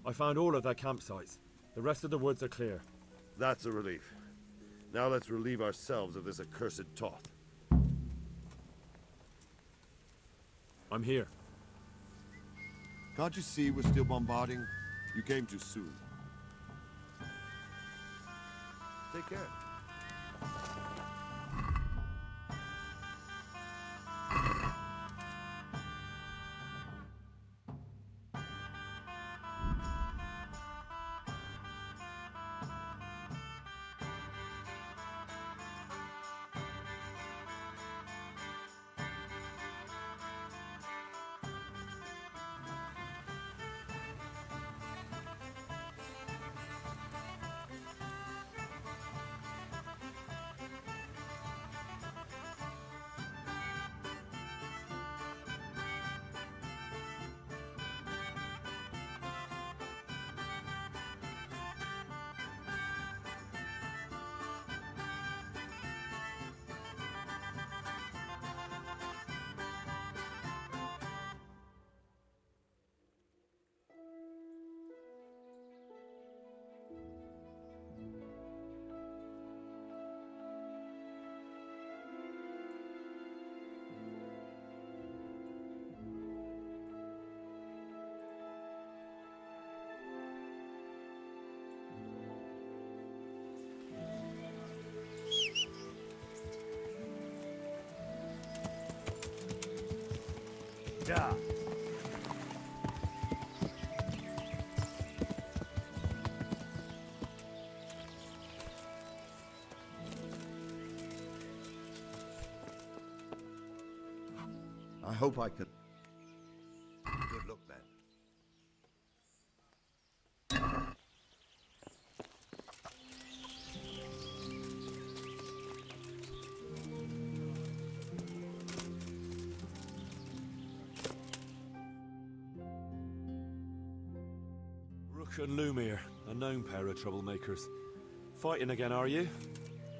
Speaker 14: I found all of their campsites. The rest of the woods are clear.
Speaker 5: That's a relief. Now let's relieve ourselves of this accursed Toth.
Speaker 14: I'm here.
Speaker 5: Can't you see we're still bombarding? You came too soon. Take care.
Speaker 14: Yeah.
Speaker 5: I hope I can. Good luck, then.
Speaker 1: Rook and Lumiere, a known pair of troublemakers. Fighting again, are you?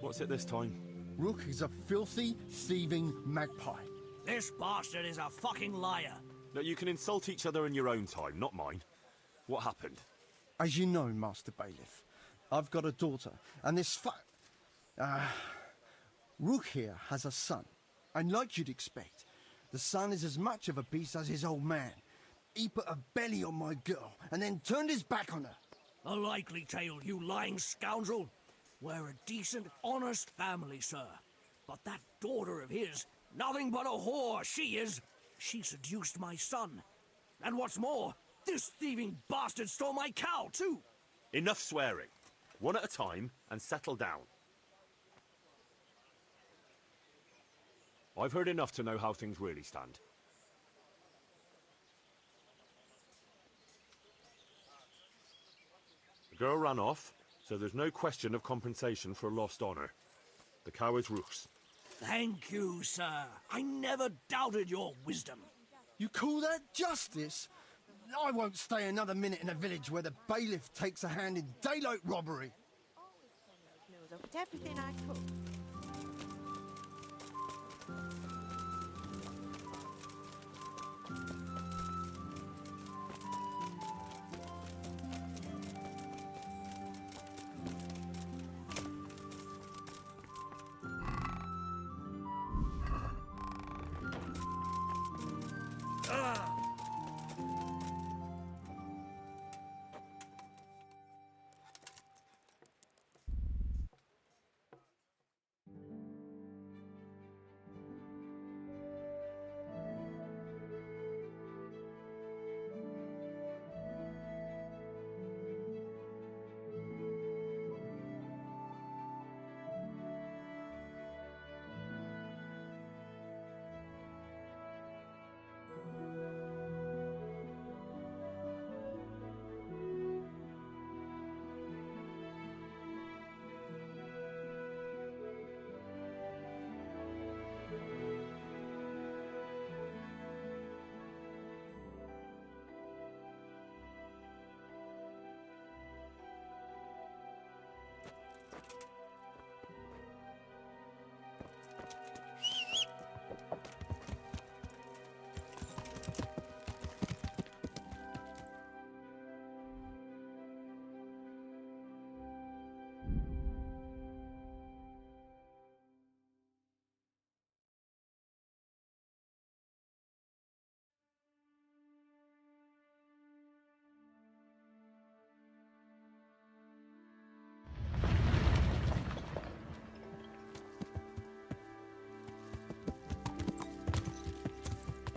Speaker 1: What's it this time?
Speaker 16: Rook is a filthy, thieving magpie.
Speaker 17: This bastard is a fucking liar.
Speaker 1: No, you can insult each other in your own time, not mine. What happened?
Speaker 16: As you know, Master Bailiff, I've got a daughter, and this Rook here has a son. And like you'd expect, the son is as much of a beast as his old man. He put a belly on my girl, and then turned his back on her.
Speaker 17: A likely tale, you lying scoundrel. We're a decent, honest family, sir. But that daughter of his, nothing but a whore, she is. She seduced my son. And what's more, this thieving bastard stole my cow, too.
Speaker 1: Enough swearing. One at a time, and settle down. I've heard enough to know how things really stand. The girl ran off, so there's no question of compensation for lost honor. The cow is Rook's.
Speaker 17: Thank you, sir. I never doubted your wisdom.
Speaker 16: You call that justice? I won't stay another minute in a village where the bailiff takes a hand in daylight robbery.
Speaker 13: Nose up at everything I cook.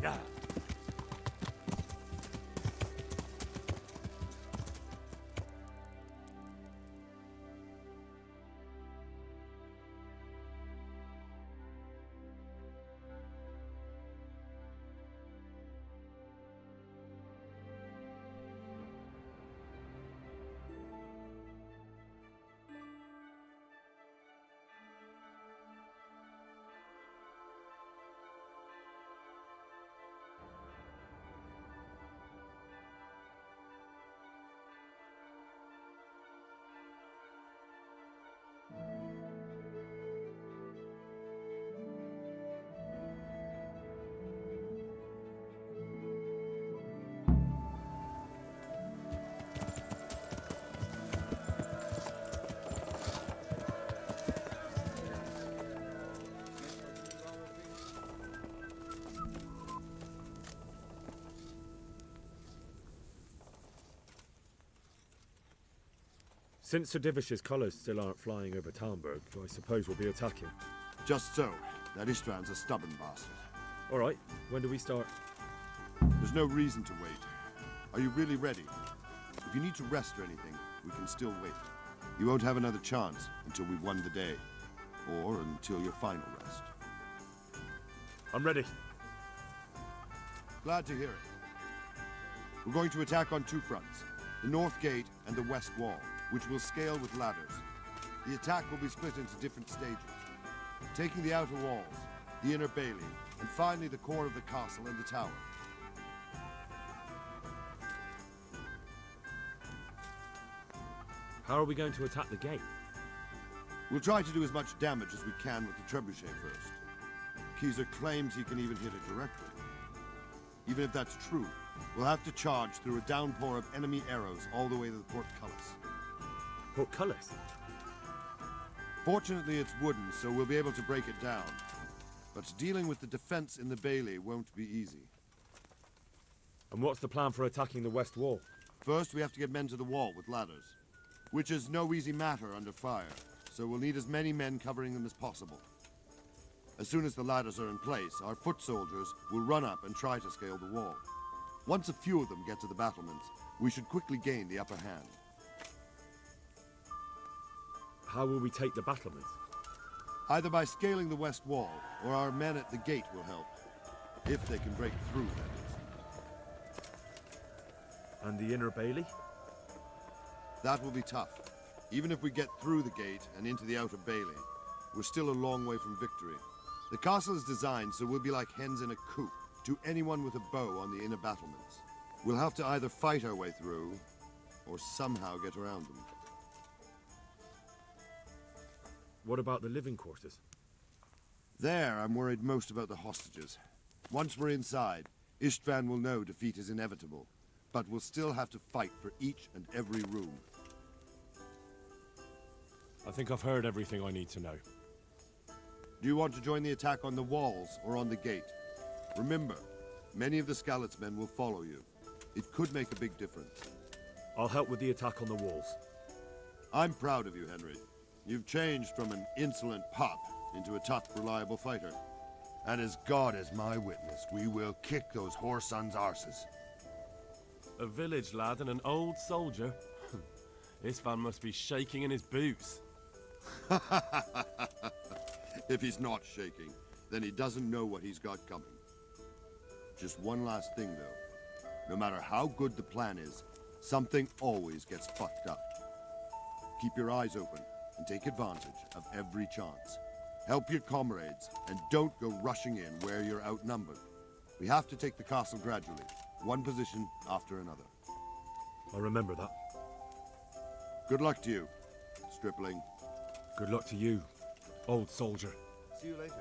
Speaker 17: Yeah.
Speaker 14: Since Sir Divish's colours still aren't flying over Talmberg, I suppose we'll be attacking.
Speaker 5: Just so. That István's a stubborn bastard.
Speaker 14: All right, when do we start?
Speaker 5: There's no reason to wait. Are you really ready? If you need to rest or anything, we can still wait. You won't have another chance until we've won the day. Or until your final rest.
Speaker 14: I'm ready.
Speaker 5: Glad to hear it. We're going to attack on two fronts, the north gate and the west wall, which will scale with ladders. The attack will be split into different stages, taking the outer walls, the inner bailey, and finally the core of the castle and the tower.
Speaker 14: How are we going to attack the gate?
Speaker 5: We'll try to do as much damage as we can with the Trebuchet first. Keezer claims he can even hit it directly. Even if that's true, we'll have to charge through a downpour of enemy arrows all the way to the portcullis.
Speaker 14: Portcullis?
Speaker 5: Fortunately, it's wooden, so we'll be able to break it down. But dealing with the defense in the bailey won't be easy.
Speaker 14: And what's the plan for attacking the west wall?
Speaker 5: First, we have to get men to the wall with ladders, which is no easy matter under fire, so we'll need as many men covering them as possible. As soon as the ladders are in place, our foot soldiers will run up and try to scale the wall. Once a few of them get to the battlements, we should quickly gain the upper hand.
Speaker 14: How will we take the battlements?
Speaker 5: Either by scaling the west wall, or our men at the gate will help. If they can break through, that is.
Speaker 14: And the inner bailey?
Speaker 5: That will be tough. Even if we get through the gate and into the outer bailey, we're still a long way from victory. The castle is designed so we'll be like hens in a coop to anyone with a bow on the inner battlements. We'll have to either fight our way through, or somehow get around them.
Speaker 14: What about the living quarters?
Speaker 5: There, I'm worried most about the hostages. Once we're inside, Istvan will know defeat is inevitable, but we'll still have to fight for each and every room.
Speaker 1: I think I've heard everything I need to know.
Speaker 5: Do you want to join the attack on the walls or on the gate? Remember, many of the Skalitz men will follow you. It could make a big difference.
Speaker 14: I'll help with the attack on the walls.
Speaker 5: I'm proud of you, Henry. You've changed from an insolent pup into a tough, reliable fighter. And as God is my witness, we will kick those whore sons' arses.
Speaker 15: A village lad and an old soldier? This man must be shaking in his boots.
Speaker 5: If he's not shaking, then he doesn't know what he's got coming. Just one last thing, though. No matter how good the plan is, something always gets fucked up. Keep your eyes open and take advantage of every chance. Help your comrades, and don't go rushing in where you're outnumbered. We have to take the castle gradually, one position after another.
Speaker 14: I'll remember that.
Speaker 5: Good luck to you, stripling.
Speaker 14: Good luck to you, old soldier.
Speaker 5: See you later.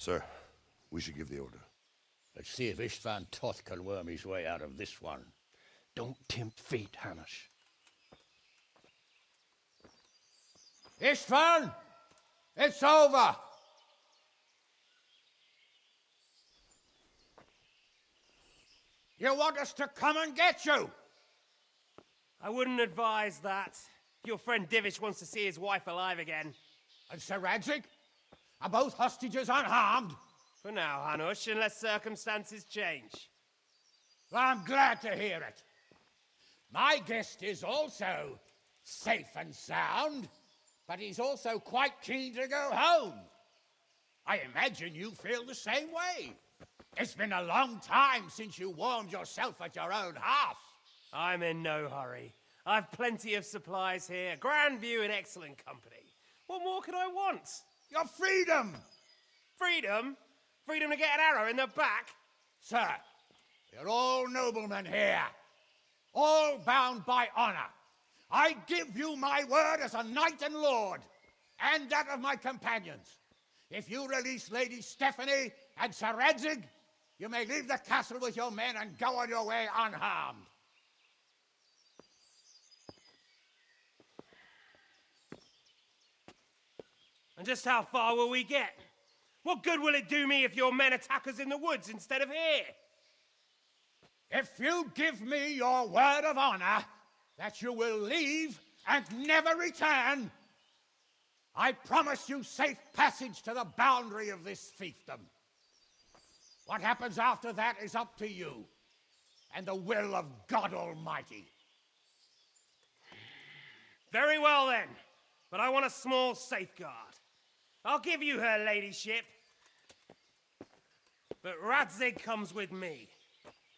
Speaker 5: Sir, we should give the order.
Speaker 8: Let's see if Istvan Toth can worm his way out of this one.
Speaker 12: Don't tempt fate, Hamish.
Speaker 8: Istvan! It's over! You want us to come and get you?
Speaker 12: I wouldn't advise that. Your friend Divish wants to see his wife alive again.
Speaker 8: And Sir Radzig? Are both hostages unharmed?
Speaker 12: For now, Hanush, unless circumstances change.
Speaker 8: Well, I'm glad to hear it. My guest is also safe and sound, but he's also quite keen to go home. I imagine you feel the same way. It's been a long time since you warmed yourself at your own hearth.
Speaker 12: I'm in no hurry. I've plenty of supplies here, grand view and excellent company. What more could I want?
Speaker 8: Your freedom!
Speaker 12: Freedom? Freedom to get an arrow in the back?
Speaker 8: Sir, you're all noblemen here, all bound by honor. I give you my word as a knight and lord, and that of my companions. If you release Lady Stephanie and Sir Radzig, you may leave the castle with your men and go on your way unharmed.
Speaker 12: And just how far will we get? What good will it do me if your men attack us in the woods instead of here?
Speaker 8: If you give me your word of honor that you will leave and never return, I promise you safe passage to the boundary of this fiefdom. What happens after that is up to you and the will of God Almighty.
Speaker 12: Very well then, but I want a small safeguard. I'll give you her ladyship, but Radzig comes with me.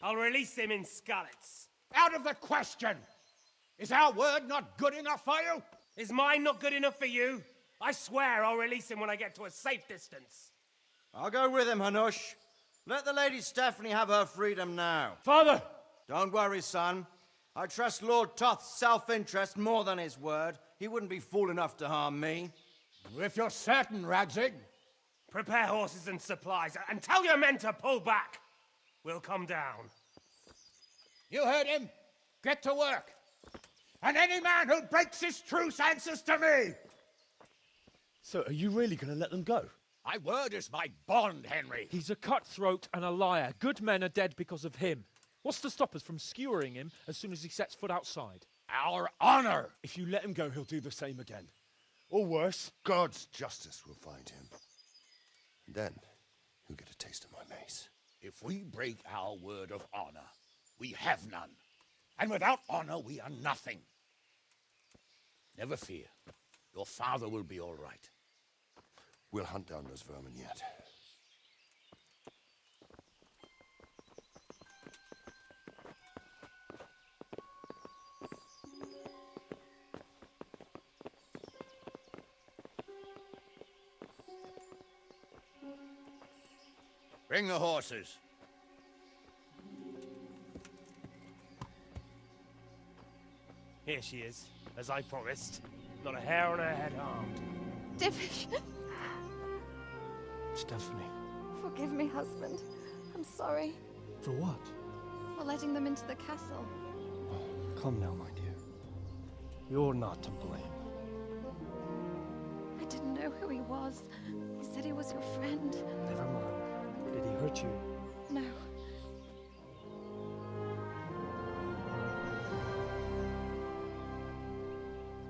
Speaker 12: I'll release him in Skalitz.
Speaker 8: Out of the question! Is our word not good enough for you?
Speaker 12: Is mine not good enough for you? I swear I'll release him when I get to a safe distance.
Speaker 18: I'll go with him, Hanush. Let the Lady Stephanie have her freedom now.
Speaker 3: Father!
Speaker 18: Don't worry, son. I trust Lord Toth's self-interest more than his word. He wouldn't be fool enough to harm me.
Speaker 8: If you're certain, Radzig.
Speaker 12: Prepare horses and supplies, and tell your men to pull back. We'll come down.
Speaker 8: You heard him. Get to work. And any man who breaks this truce answers to me.
Speaker 1: So, are you really going to let them go?
Speaker 8: My word is my bond, Henry.
Speaker 19: He's a cutthroat and a liar. Good men are dead because of him. What's to stop us from skewering him as soon as he sets foot outside?
Speaker 11: Our honor!
Speaker 1: If you let him go, he'll do the same again. Or worse.
Speaker 5: God's justice will find him. And then he'll get a taste of my mace.
Speaker 11: If we break our word of honor, we have none. And without honor, we are nothing. Never fear. Your father will be all right.
Speaker 5: We'll hunt down those vermin yet.
Speaker 8: Bring the horses.
Speaker 12: Here she is, as I promised. Not a hair on her head harmed.
Speaker 13: Divish.
Speaker 4: Stephanie.
Speaker 13: Forgive me, husband. I'm sorry
Speaker 4: For what?
Speaker 13: for letting them into the castle.
Speaker 4: Come now, my dear. You're not to blame.
Speaker 13: I didn't know who he was. He said he was your friend.
Speaker 4: Never mind. Did he hurt you?
Speaker 13: No.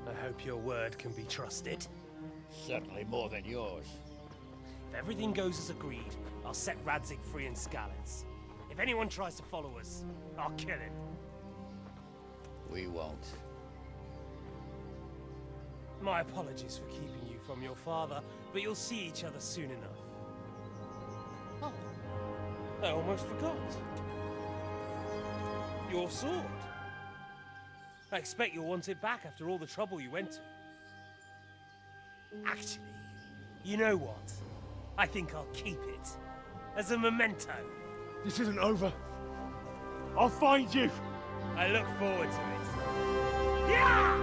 Speaker 12: I hope your word can be trusted.
Speaker 11: Certainly more than yours.
Speaker 12: If everything goes as agreed, I'll set Radzig free in Skalitz. If anyone tries to follow us, I'll kill him.
Speaker 11: We won't.
Speaker 12: My apologies for keeping you from your father, but you'll see each other soon enough. Oh, I almost forgot. Your sword. I expect you'll want it back after all the trouble you went to. Actually, you know what? I think I'll keep it. As a memento.
Speaker 1: This isn't over. I'll find you.
Speaker 12: I look forward to it. Yeah!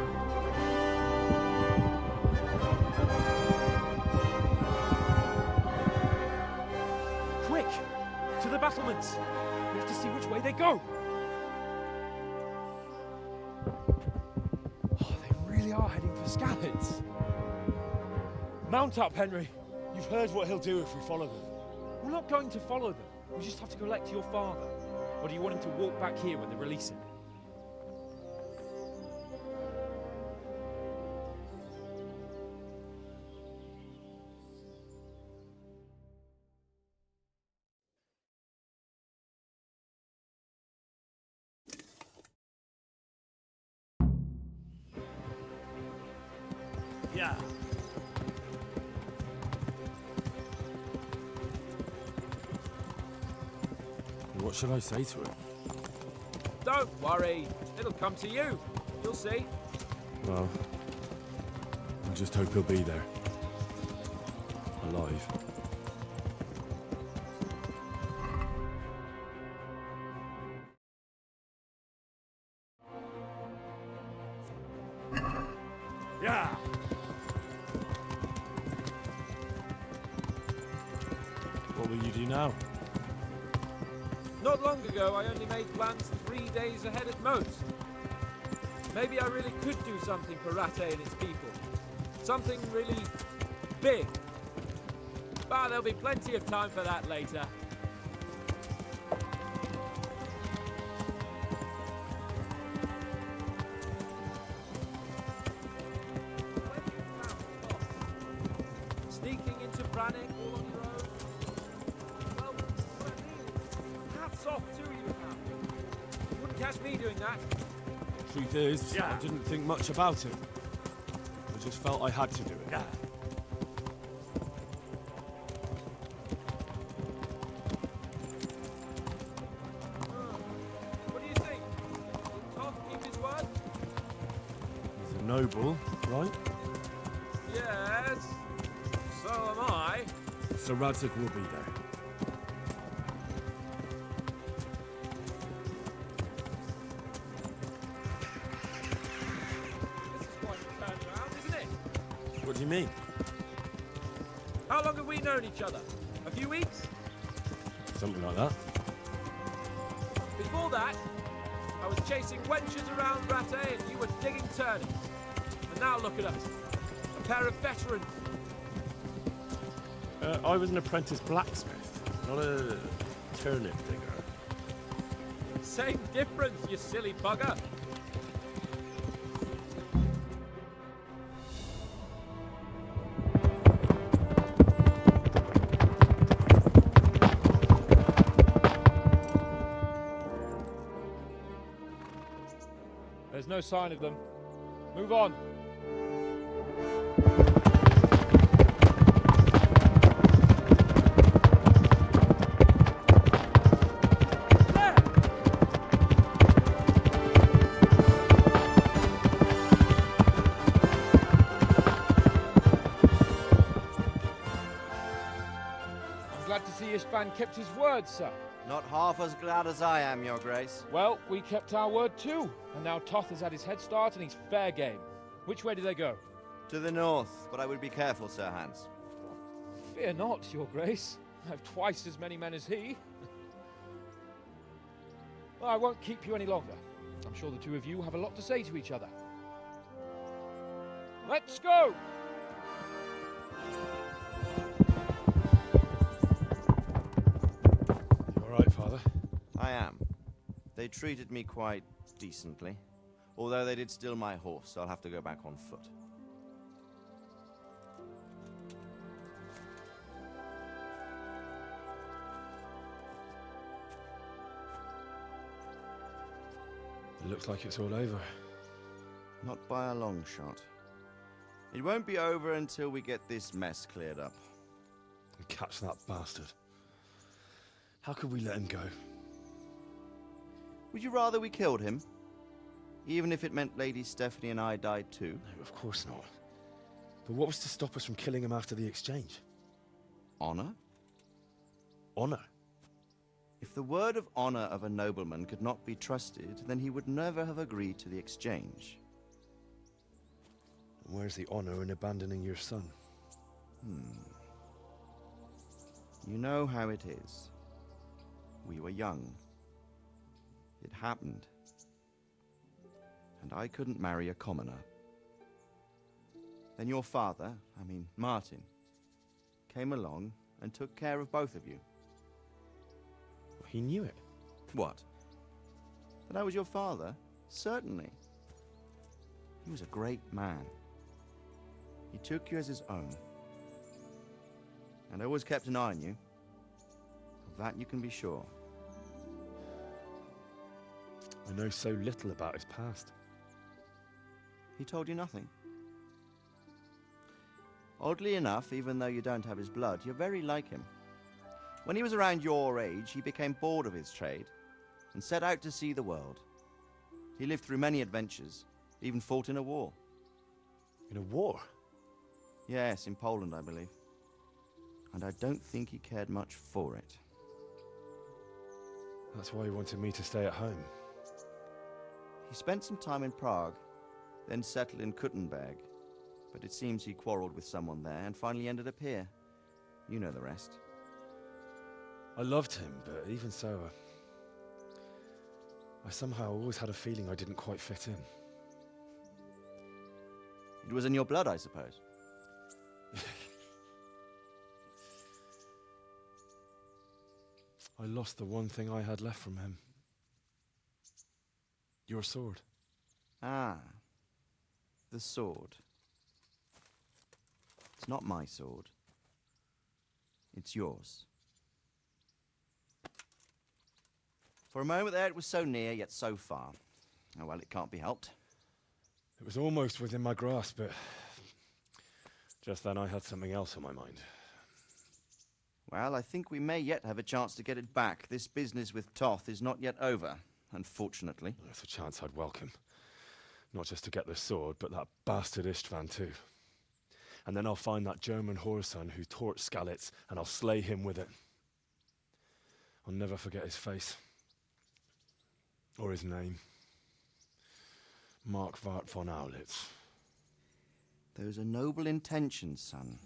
Speaker 19: Quick! To the battlements! We have to see which way they go! Oh, they really are heading for Skalitz. Mount up, Henry.
Speaker 1: You've heard what he'll do if we follow them.
Speaker 19: We're not going to follow them. We just have to collect your father. Or do you want him to walk back here when they release him?
Speaker 12: Yeah.
Speaker 14: What should I say to him?
Speaker 19: Don't worry. It'll come to you. You'll see.
Speaker 14: Well, I just hope he'll be there. Alive.
Speaker 12: Yeah.
Speaker 14: What will you do now?
Speaker 19: Not long ago, I only made plans 3 days ahead at most. Maybe I really could do something for Rate and its people. Something really big. But there'll be plenty of time for that later. Sneaking into Brannick all on your own. Well, what I mean is, hats off to you now. You wouldn't catch me doing that.
Speaker 14: Truth is, I didn't think much about it. I just felt I had to do it.
Speaker 19: What do you think? Will Todd keep his word?
Speaker 14: He's a noble, right?
Speaker 19: Yes. So am I.
Speaker 14: So Radzig will be there.
Speaker 19: This is quite a turnaround, isn't it?
Speaker 14: What do you mean?
Speaker 19: How long have we known each other? A few weeks?
Speaker 14: Something like that.
Speaker 19: Before that, I was chasing wenches around Rate and you were digging turnips. And now look at us. A pair of veterans.
Speaker 14: I was an apprentice blacksmith, not a turnip digger.
Speaker 19: Same difference, you silly bugger. no sign of them. Move on. I'm glad to see Istvan kept his word, sir.
Speaker 18: Not half as glad as I am, Your Grace.
Speaker 19: Well, we kept our word too, and now Toth has had his head start and he's fair game. Which way do they go?
Speaker 18: To the north, but I would be careful, Sir Hans.
Speaker 19: Fear not, Your Grace. I have twice as many men as he. Well, I won't keep you any longer. I'm sure the two of you have a lot to say to each other. Let's go!
Speaker 1: You all right, Father?
Speaker 18: I am. They treated me quite decently. Although they did steal my horse, so I'll have to go back on foot.
Speaker 1: It looks like it's all over.
Speaker 18: Not by a long shot. It won't be over until we get this mess cleared up.
Speaker 1: And catch that bastard. How could we let him go?
Speaker 18: Would you rather we killed him? Even if it meant Lady Stephanie and I died too?
Speaker 1: No, of course not. But what was to stop us from killing him after the exchange?
Speaker 18: Honor?
Speaker 1: Honor?
Speaker 18: If the word of honor of a nobleman could not be trusted, then he would never have agreed to the exchange.
Speaker 1: And where's the honor in abandoning your son?
Speaker 18: You know how it is. We were young. It happened. And I couldn't marry a commoner. Then your father, Martin, came along and took care of both of you.
Speaker 1: He knew it.
Speaker 18: What? That I was your father? Certainly. He was a great man. He took you as his own. And always kept an eye on you. Of that you can be sure.
Speaker 1: I know so little about his past.
Speaker 18: He told you nothing? Oddly enough, even though you don't have his blood, you're very like him. When he was around your age, he became bored of his trade and set out to see the world. He lived through many adventures, even fought in a war.
Speaker 1: In a war?
Speaker 18: Yes, in Poland, I believe. And I don't think he cared much for it.
Speaker 1: That's why he wanted me to stay at home.
Speaker 18: He spent some time in Prague, then settled in Kuttenberg. But it seems he quarreled with someone there and finally ended up here. You know the rest.
Speaker 1: I loved him, but even so, I somehow always had a feeling I didn't quite fit in.
Speaker 18: It was in your blood, I suppose.
Speaker 1: I lost the one thing I had left from him. Your sword.
Speaker 18: Ah. The sword. It's not my sword. It's yours. For a moment there, it was so near, yet so far. Oh, well, it can't be helped.
Speaker 1: It was almost within my grasp, but just then I had something else on my mind.
Speaker 18: Well, I think we may yet have a chance to get it back. This business with Toth is not yet over, unfortunately.
Speaker 1: That's a chance I'd welcome. Not just to get the sword, but that bastard Istvan too. And then I'll find that German whoreson who torched Skalitz, and I'll slay him with it. I'll never forget his face. Or his name. Markwart von Aulitz.
Speaker 18: Those are noble intentions, son.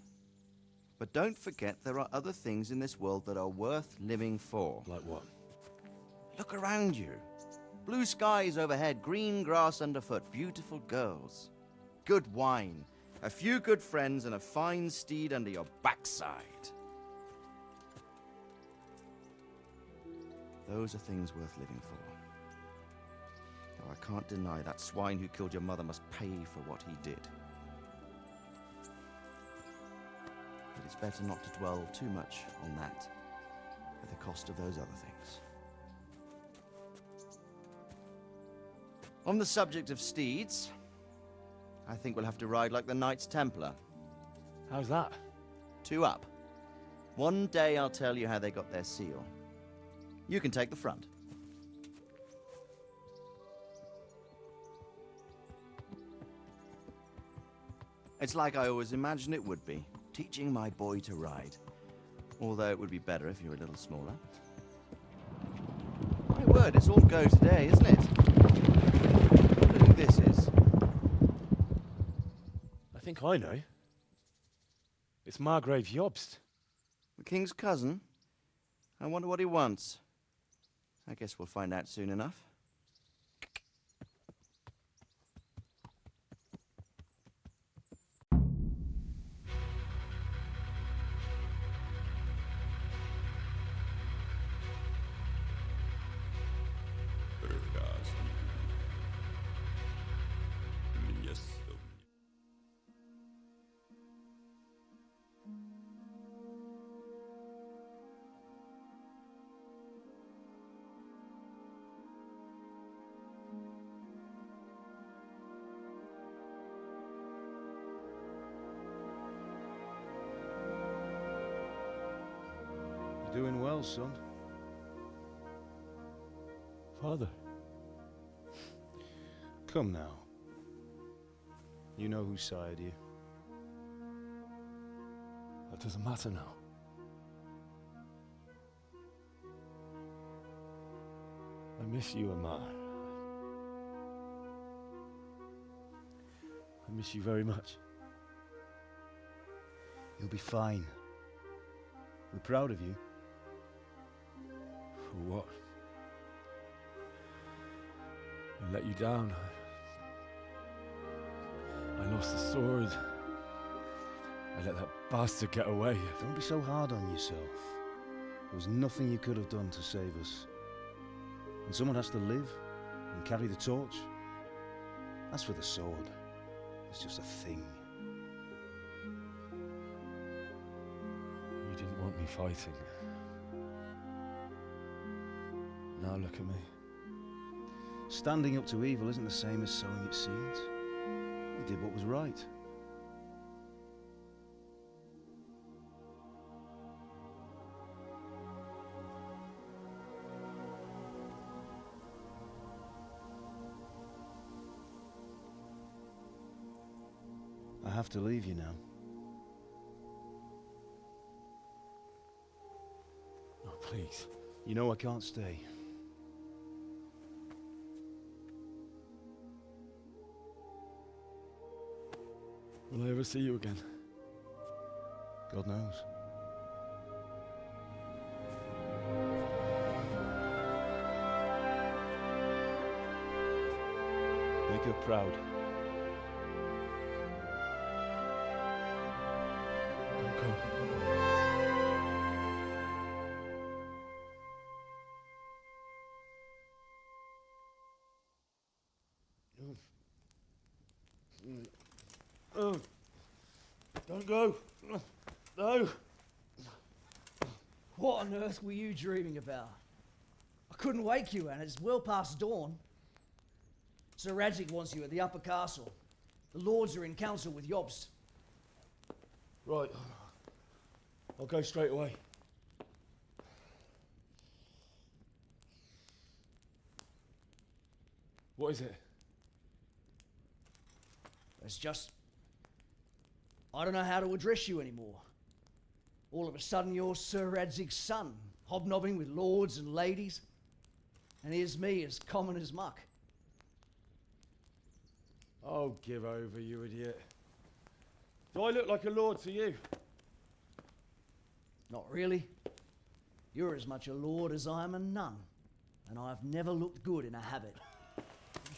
Speaker 18: But don't forget there are other things in this world that are worth living for.
Speaker 1: Like what?
Speaker 18: Look around you. Blue skies overhead, green grass underfoot, beautiful girls. Good wine, a few good friends, and a fine steed under your backside. Those are things worth living for. Though I can't deny that swine who killed your mother must pay for what he did. But it's better not to dwell too much on that at the cost of those other things. On the subject of steeds, I think we'll have to ride like the Knights Templar.
Speaker 1: How's that?
Speaker 18: 2 up. One day I'll tell you how they got their seal. You can take the front. It's like I always imagined it would be, teaching my boy to ride. Although it would be better if you were a little smaller. My word, it's all go today, isn't it? I wonder who this is.
Speaker 1: I think I know. It's Margrave Jobst.
Speaker 18: The king's cousin? I wonder what he wants. I guess we'll find out soon enough.
Speaker 20: You're doing well, son.
Speaker 1: Father.
Speaker 20: Come now. You know who sired you.
Speaker 1: That doesn't matter now. I miss you, Amar. I miss you very much.
Speaker 20: You'll be fine. We're proud of you.
Speaker 1: For what? I let you down. I lost the sword. I let that bastard get away.
Speaker 20: Don't be so hard on yourself. There was nothing you could have done to save us. And someone has to live and carry the torch. As for the sword, it's just a thing.
Speaker 1: You didn't want me fighting. Now look at me.
Speaker 20: Standing up to evil isn't the same as sowing its seeds. You did what was right. I have to leave you now.
Speaker 1: Oh, please.
Speaker 20: You know I can't stay.
Speaker 1: Will I ever see you again?
Speaker 20: God knows. Make her proud.
Speaker 1: Don't go. Don't go. No.
Speaker 21: What on earth were you dreaming about? I couldn't wake you, and it's well past dawn. Sir Radzik wants you at the upper castle. The lords are in council with Jobst.
Speaker 1: Right. I'll go straight away. What is it?
Speaker 21: It's just... I don't know how to address you anymore. All of a sudden you're Sir Radzig's son, hobnobbing with lords and ladies. And here's me, as common as muck.
Speaker 1: Oh, give over, you idiot. Do I look like a lord to you?
Speaker 21: Not really. You're as much a lord as I am a nun. And I've never looked good in a habit.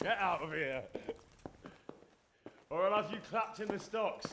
Speaker 1: Get out of here! Or I'll have you clapped in the stocks.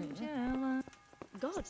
Speaker 2: Angela.
Speaker 22: God.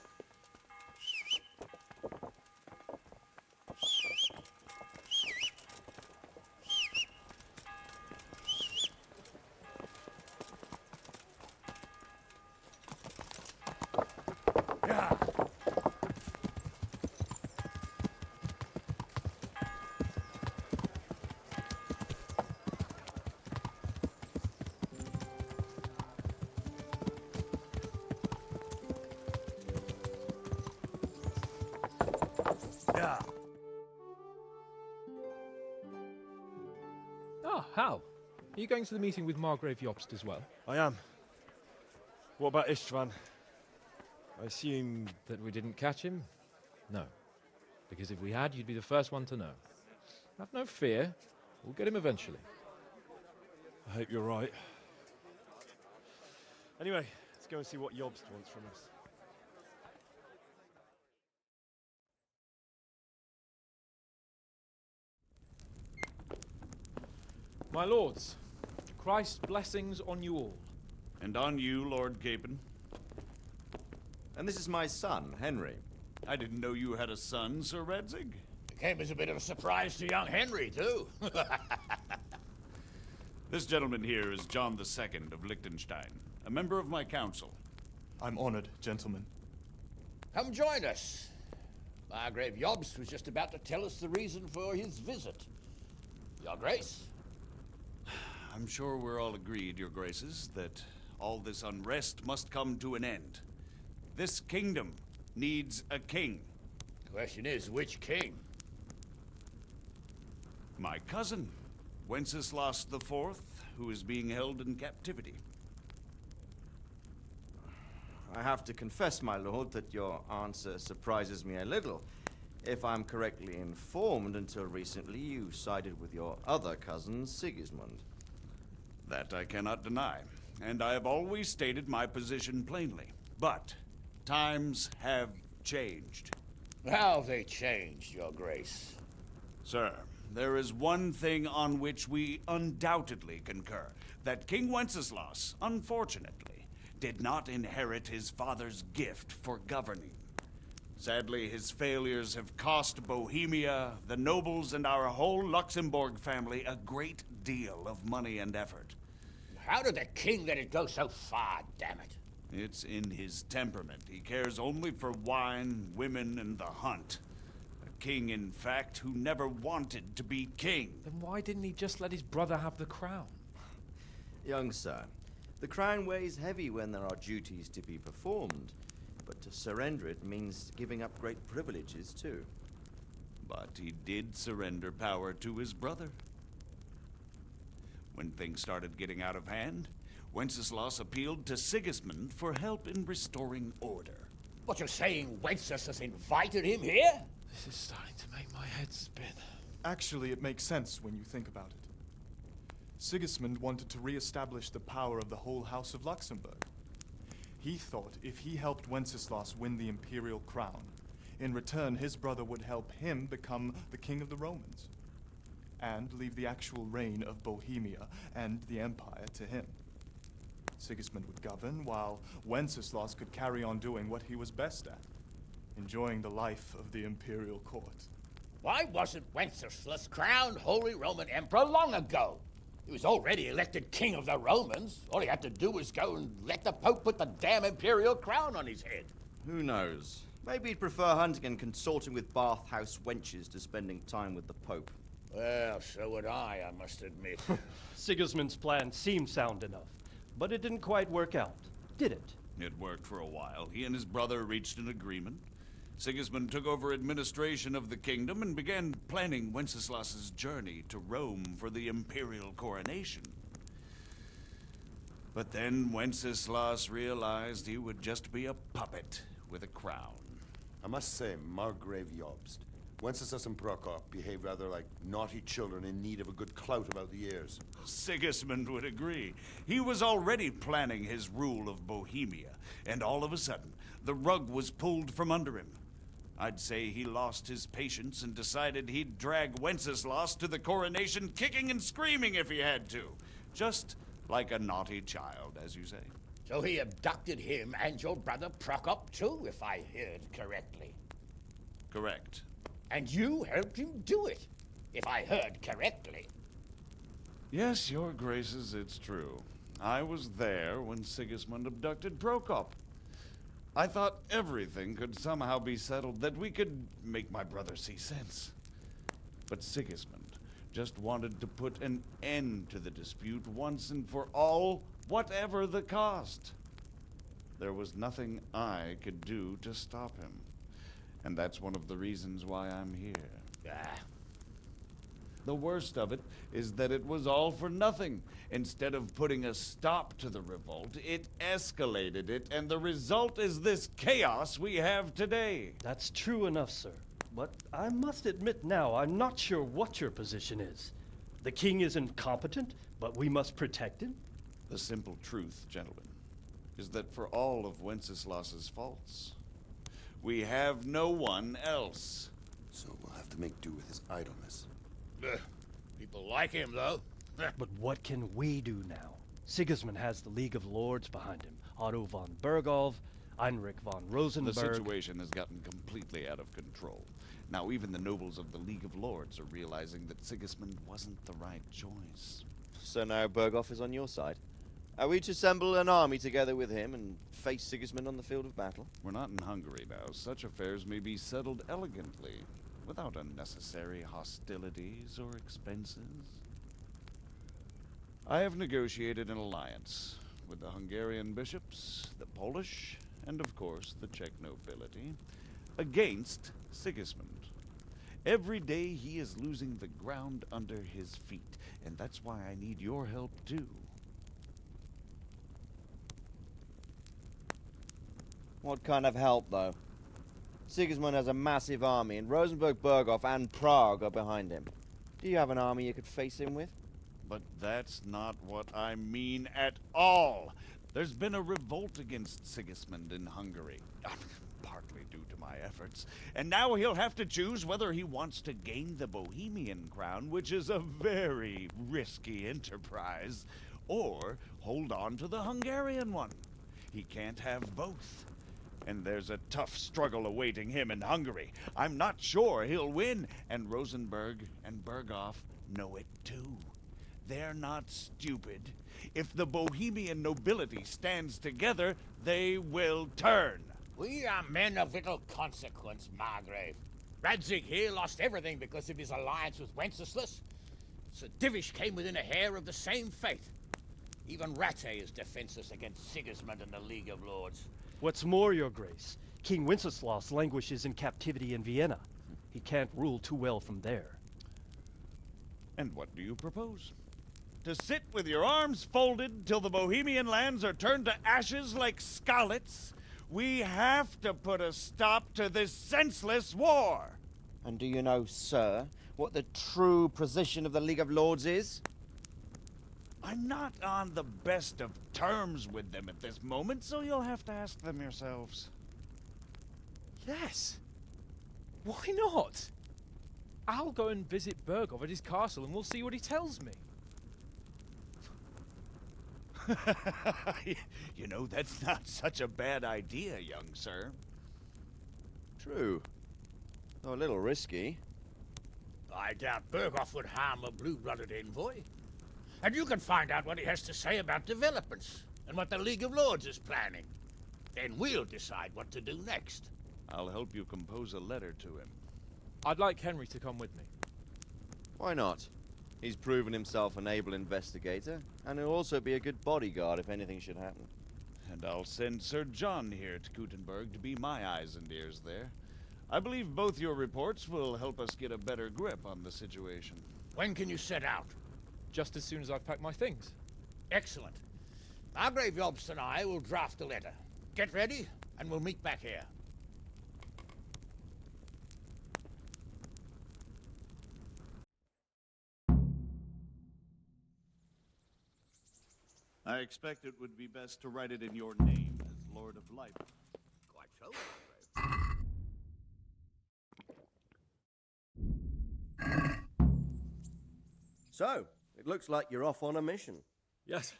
Speaker 19: Ah, Hal. Are you going to the meeting with Margrave Jobst as well?
Speaker 1: I am. What about Istvan? I assume...
Speaker 19: That we didn't catch him? No. Because if we had, you'd be the first one to know. Have no fear. We'll get him eventually.
Speaker 1: I hope you're right. Anyway, let's go and see what Jobst wants from us.
Speaker 19: My lords, Christ's blessings on you all.
Speaker 23: And on you, Lord Gapen.
Speaker 18: And this is my son, Henry.
Speaker 23: I didn't know you had a son, Sir Redzig.
Speaker 8: It came as a bit of a surprise to young Henry, too.
Speaker 23: This gentleman here is John II of Liechtenstein, a member of my council.
Speaker 24: I'm honored, gentlemen.
Speaker 8: Come join us. Margrave Jobst was just about to tell us the reason for his visit. Your Grace?
Speaker 23: I'm sure we're all agreed, Your Graces, that all this unrest must come to an end. This kingdom needs a king.
Speaker 8: The question is, which king?
Speaker 23: My cousin, Wenceslas IV, who is being held in captivity.
Speaker 18: I have to confess, my lord, that your answer surprises me a little. If I'm correctly informed, until recently you sided with your other cousin, Sigismund.
Speaker 23: That I cannot deny, and I have always stated my position plainly. But times have changed.
Speaker 8: How have they changed, Your Grace?
Speaker 23: Sir, there is one thing on which we undoubtedly concur. That King Wenceslas, unfortunately, did not inherit his father's gift for governing. Sadly, his failures have cost Bohemia, the nobles, and our whole Luxembourg family a great deal of money and effort.
Speaker 8: How did the king let it go so far, damn it?
Speaker 23: It's in his temperament. He cares only for wine, women, and the hunt. A king, in fact, who never wanted to be king.
Speaker 19: Then why didn't he just let his brother have the crown?
Speaker 18: Young sir, the crown weighs heavy when there are duties to be performed, but to surrender it means giving up great privileges too.
Speaker 23: But he did surrender power to his brother. When things started getting out of hand, Wenceslas appealed to Sigismund for help in restoring order.
Speaker 8: What, you're saying Wenceslas invited him here?
Speaker 19: This is starting to make my head spin.
Speaker 24: Actually, it makes sense when you think about it. Sigismund wanted to re-establish the power of the whole House of Luxembourg. He thought if he helped Wenceslas win the imperial crown, in return his brother would help him become the king of the Romans, and leave the actual reign of Bohemia and the empire to him. Sigismund would govern, while Wenceslas could carry on doing what he was best at, enjoying the life of the imperial court.
Speaker 8: Why wasn't Wenceslas crowned Holy Roman Emperor long ago? He was already elected king of the Romans. All he had to do was go and let the Pope put the damn imperial crown on his head.
Speaker 18: Who knows? Maybe he'd prefer hunting and consorting with bathhouse wenches to spending time with the Pope.
Speaker 8: Well, so would I must admit.
Speaker 4: Sigismund's plan seemed sound enough, but it didn't quite work out, did it?
Speaker 23: It worked for a while. He and his brother reached an agreement. Sigismund took over administration of the kingdom and began planning Wenceslas's journey to Rome for the imperial coronation. But then Wenceslas realized he would just be a puppet with a crown.
Speaker 5: I must say, Margrave Jobst, Wenceslas and Prokop behave rather like naughty children in need of a good clout about the ears.
Speaker 23: Sigismund would agree. He was already planning his rule of Bohemia, and all of a sudden, the rug was pulled from under him. I'd say he lost his patience and decided he'd drag Wenceslas to the coronation kicking and screaming if he had to. Just like a naughty child, as you say.
Speaker 11: So he abducted him and your brother Prokop too, if I heard correctly.
Speaker 23: Correct.
Speaker 11: And you helped him do it, if I heard correctly.
Speaker 23: Yes, your graces, it's true. I was there when Sigismund abducted Prokop. I thought everything could somehow be settled, that we could make my brother see sense. But Sigismund just wanted to put an end to the dispute once and for all, whatever the cost. There was nothing I could do to stop him. And that's one of the reasons why I'm here. The worst of it is that it was all for nothing. Instead of putting a stop to the revolt, it escalated it, and the result is this chaos we have today.
Speaker 4: That's true enough, sir. But I must admit now, I'm not sure what your position is. The king is incompetent, but we must protect him?
Speaker 23: The simple truth, gentlemen, is that for all of Wenceslas's faults, we have no one else.
Speaker 5: So we'll have to make do with his idleness.
Speaker 11: People like him, though.
Speaker 4: But what can we do now? Sigismund has the League of Lords behind him. Otto von Bergolf, Heinrich von Rosenberg.
Speaker 23: The situation has gotten completely out of control. Now even the nobles of the League of Lords are realizing that Sigismund wasn't the right choice.
Speaker 18: So now Bergolf is on your side. Are we to assemble an army together with him and face Sigismund on the field of battle?
Speaker 23: We're not in Hungary now. Such affairs may be settled elegantly, without unnecessary hostilities or expenses. I have negotiated an alliance with the Hungarian bishops, the Polish, and of course the Czech nobility, against Sigismund. Every day he is losing the ground under his feet, and that's why I need your help too.
Speaker 18: What kind of help, though? Sigismund has a massive army, and Rosenberg, Berghoff, and Prague are behind him. Do you have an army you could face him with?
Speaker 23: But that's not what I mean at all. There's been a revolt against Sigismund in Hungary, partly due to my efforts, and now he'll have to choose whether he wants to gain the Bohemian crown, which is a very risky enterprise, or hold on to the Hungarian one. He can't have both. And there's a tough struggle awaiting him in Hungary. I'm not sure he'll win, and Rosenberg and Berghoff know it too. They're not stupid. If the Bohemian nobility stands together, they will turn.
Speaker 11: We are men of little consequence, Margrave. Radzig here lost everything because of his alliance with Wenceslas. Sir Divish came within a hair of the same fate. Even Rattay is defenseless against Sigismund and the League of Lords.
Speaker 4: What's more, your grace, King Wenceslas languishes in captivity in Vienna. He can't rule too well from there.
Speaker 23: And what do you propose? To sit with your arms folded till the Bohemian lands are turned to ashes like scarlets? We have to put a stop to this senseless war!
Speaker 18: And do you know, sir, what the true position of the League of Lords is?
Speaker 23: I'm not on the best of terms with them at this moment, so you'll have to ask them yourselves.
Speaker 19: Yes. Why not? I'll go and visit Bergov at his castle and we'll see what he tells me.
Speaker 23: You know, that's not such a bad idea, young sir.
Speaker 18: True. Though a little risky.
Speaker 11: I doubt Berghoff would harm a blue-blooded envoy. And you can find out what he has to say about developments and what the League of Lords is planning. Then we'll decide what to do next.
Speaker 23: I'll help you compose a letter to him.
Speaker 19: I'd like Henry to come with me.
Speaker 18: Why not? He's proven himself an able investigator, and he'll also be a good bodyguard if anything should happen.
Speaker 23: And I'll send Sir John here to Gutenberg to be my eyes and ears there. I believe both your reports will help us get a better grip on the situation.
Speaker 11: When can you set out?
Speaker 19: Just as soon as I've packed my things.
Speaker 11: Excellent. Margrave Jobst and I will draft a letter. Get ready, and we'll meet back here.
Speaker 23: I expect it would be best to write it in your name as Lord of Life.
Speaker 11: Quite so, Margrave.
Speaker 2: So, it looks like you're off on a mission.
Speaker 7: Yes,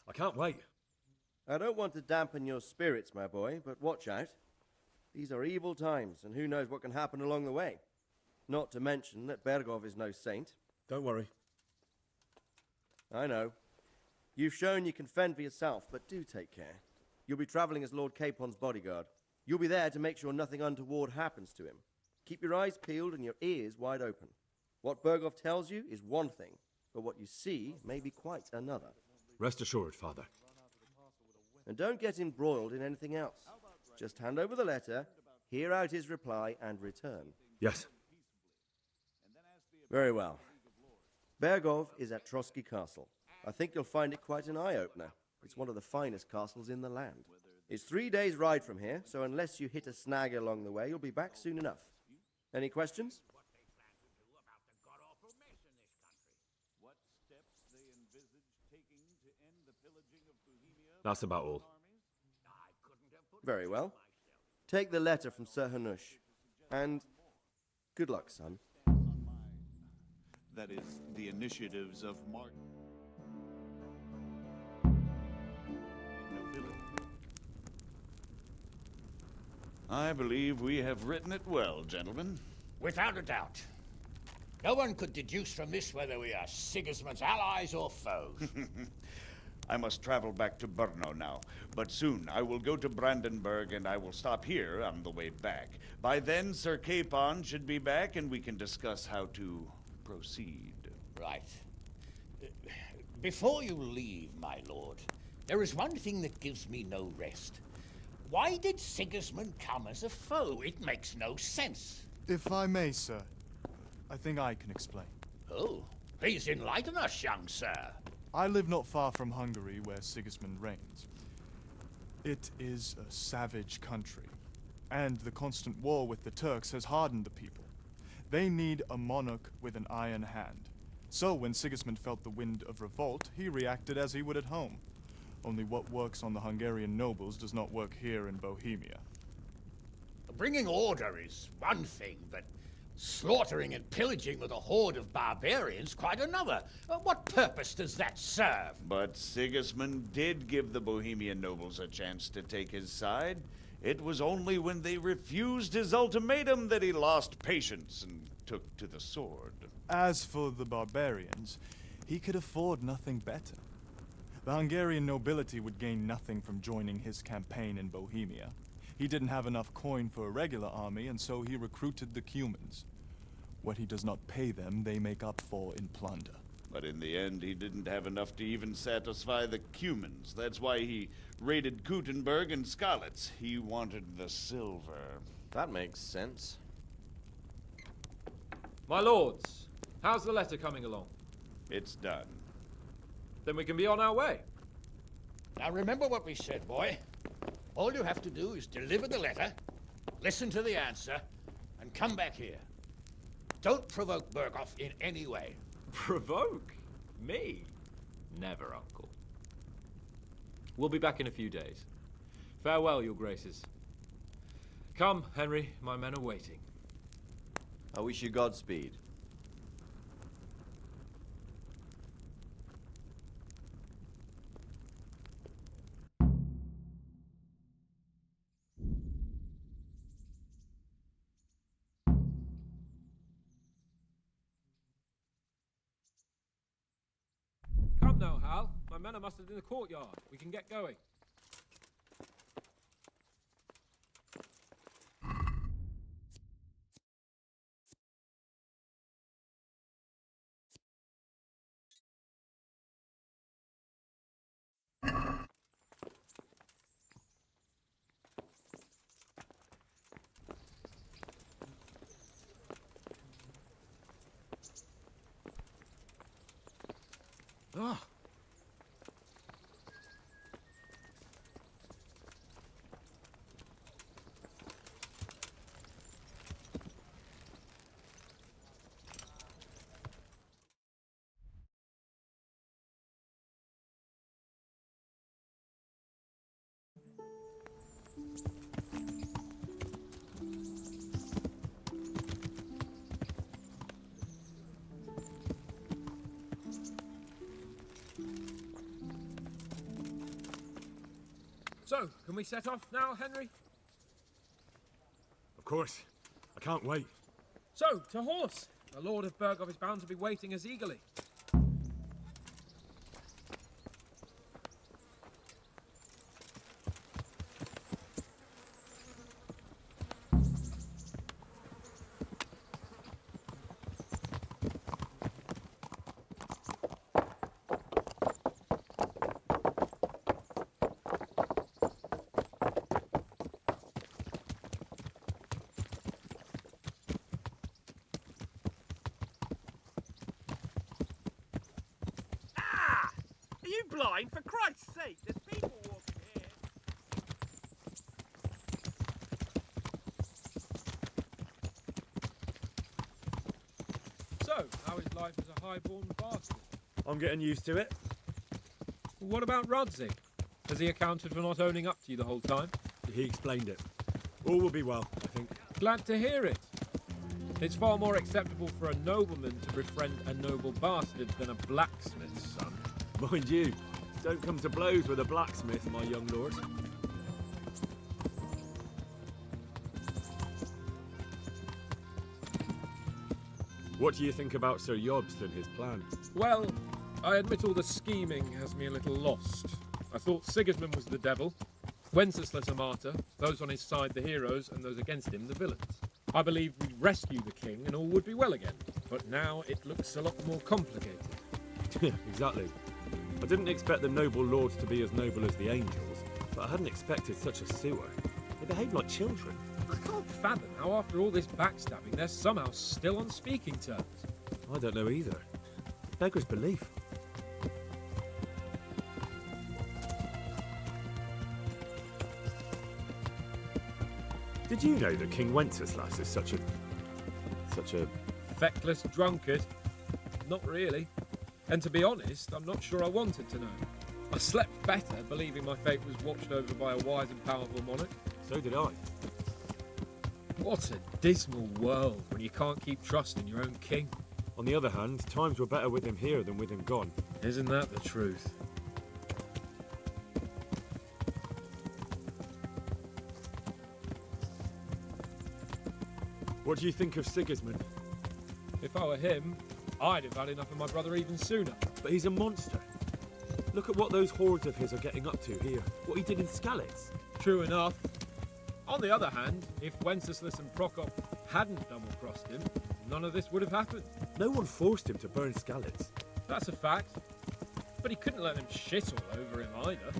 Speaker 7: I can't wait.
Speaker 2: I don't want to dampen your spirits, my boy, but watch out. These are evil times, and who knows what can happen along the way. Not to mention that Bergov is no saint.
Speaker 7: Don't worry.
Speaker 2: I know. You've shown you can fend for yourself, but do take care. You'll be traveling as Lord Capon's bodyguard. You'll be there to make sure nothing untoward happens to him. Keep your eyes peeled and your ears wide open. What Bergov tells you is one thing, but what you see may be quite another.
Speaker 7: Rest assured, Father.
Speaker 2: And don't get embroiled in anything else. Just hand over the letter, hear out his reply, and return.
Speaker 7: Yes.
Speaker 2: Very well. Bergov is at Trotsky Castle. I think you'll find it quite an eye-opener. It's one of the finest castles in the land. It's 3 days' ride from here, so unless you hit a snag along the way, you'll be back soon enough. Any questions?
Speaker 7: That's about all.
Speaker 2: Very well. Take the letter from Sir Hanush. And good luck, son.
Speaker 23: That is the initiatives of Mark. I believe we have written it well, gentlemen.
Speaker 11: Without a doubt. No one could deduce from this whether we are Sigismund's allies or foes.
Speaker 23: I must travel back to Brno now, but soon I will go to Brandenburg and I will stop here on the way back. By then, Sir Capon should be back and we can discuss how to proceed.
Speaker 11: Right. Before you leave, my lord, there is one thing that gives me no rest. Why did Sigismund come as a foe? It makes no sense.
Speaker 24: If I may, sir, I think I can explain.
Speaker 11: Oh, please enlighten us, young sir.
Speaker 24: I live not far from Hungary, where Sigismund reigns. It is a savage country, and the constant war with the Turks has hardened the people. They need a monarch with an iron hand. So when Sigismund felt the wind of revolt, he reacted as he would at home. Only what works on the Hungarian nobles does not work here in Bohemia.
Speaker 11: Bringing order is one thing, but slaughtering and pillaging with a horde of barbarians quite another. What purpose does that serve?
Speaker 23: But Sigismund did give the Bohemian nobles a chance to take his side. It was only when they refused his ultimatum that he lost patience and took to the sword.
Speaker 24: As for the barbarians, he could afford nothing better. The Hungarian nobility would gain nothing from joining his campaign in Bohemia. He didn't have enough coin for a regular army, and so he recruited the Cumans. What he does not pay them, they make up for in plunder.
Speaker 23: But in the end, he didn't have enough to even satisfy the Cumans. That's why he raided Kuttenberg and Skalitz. He wanted the silver.
Speaker 2: That makes sense.
Speaker 19: My lords, how's the letter coming along?
Speaker 23: It's done.
Speaker 19: Then we can be on our way.
Speaker 11: Now remember what we said, boy. All you have to do is deliver the letter, listen to the answer, and come back here. Don't provoke Bergov in any way.
Speaker 19: Provoke? Me? Never, Uncle. We'll be back in a few days. Farewell, your graces. Come, Henry, my men are waiting.
Speaker 2: I wish you Godspeed.
Speaker 19: Come now, Hal. My men are mustered in the courtyard. We can get going.
Speaker 14: Ah.
Speaker 19: Can we set off now, Henry?
Speaker 14: Of course. I can't wait.
Speaker 19: So, to horse. The Lord of Burgov is bound to be waiting as eagerly.
Speaker 12: Are you blind? For Christ's sake, there's people walking here.
Speaker 19: So, how is life as a highborn bastard?
Speaker 14: I'm getting used to it.
Speaker 19: What about Radzig? Has he accounted for not owning up to you the whole time?
Speaker 14: He explained it. All will be well, I think.
Speaker 19: Glad to hear it. It's far more acceptable for a nobleman to befriend a noble bastard than a blacksmith's son.
Speaker 14: Mind you, don't come to blows with a blacksmith, my young lord. What do you think about Sir Jobst and his plan?
Speaker 19: Well, I admit all the scheming has me a little lost. I thought Sigismund was the devil, Wenceslas a martyr, those on his side the heroes, and those against him the villains. I believed we'd rescue the king and all would be well again, but now it looks a lot more complicated.
Speaker 14: Exactly. I didn't expect the noble lords to be as noble as the angels, but I hadn't expected such a sewer. They behave like children.
Speaker 19: I can't fathom how after all this backstabbing they're somehow still on speaking terms.
Speaker 14: I don't know either. Beggars belief. Did you know that King Wenceslas is such a
Speaker 19: feckless drunkard? Not really. And to be honest, I'm not sure I wanted to know. I slept better believing my fate was watched over by a wise and powerful monarch.
Speaker 14: So did I.
Speaker 19: What a dismal world when you can't keep trust in your own king.
Speaker 14: On the other hand, times were better with him here than with him gone.
Speaker 19: Isn't that the truth?
Speaker 14: What do you think of Sigismund?
Speaker 19: If I were him, I'd have had enough of my brother even sooner.
Speaker 14: But he's a monster. Look at what those hordes of his are getting up to here. What he did in Skalitz.
Speaker 19: True enough. On the other hand, if Wenceslas and Prokop hadn't double-crossed him, none of this would have happened.
Speaker 14: No one forced him to burn Skalitz.
Speaker 19: That's a fact. But he couldn't let them shit all over him either.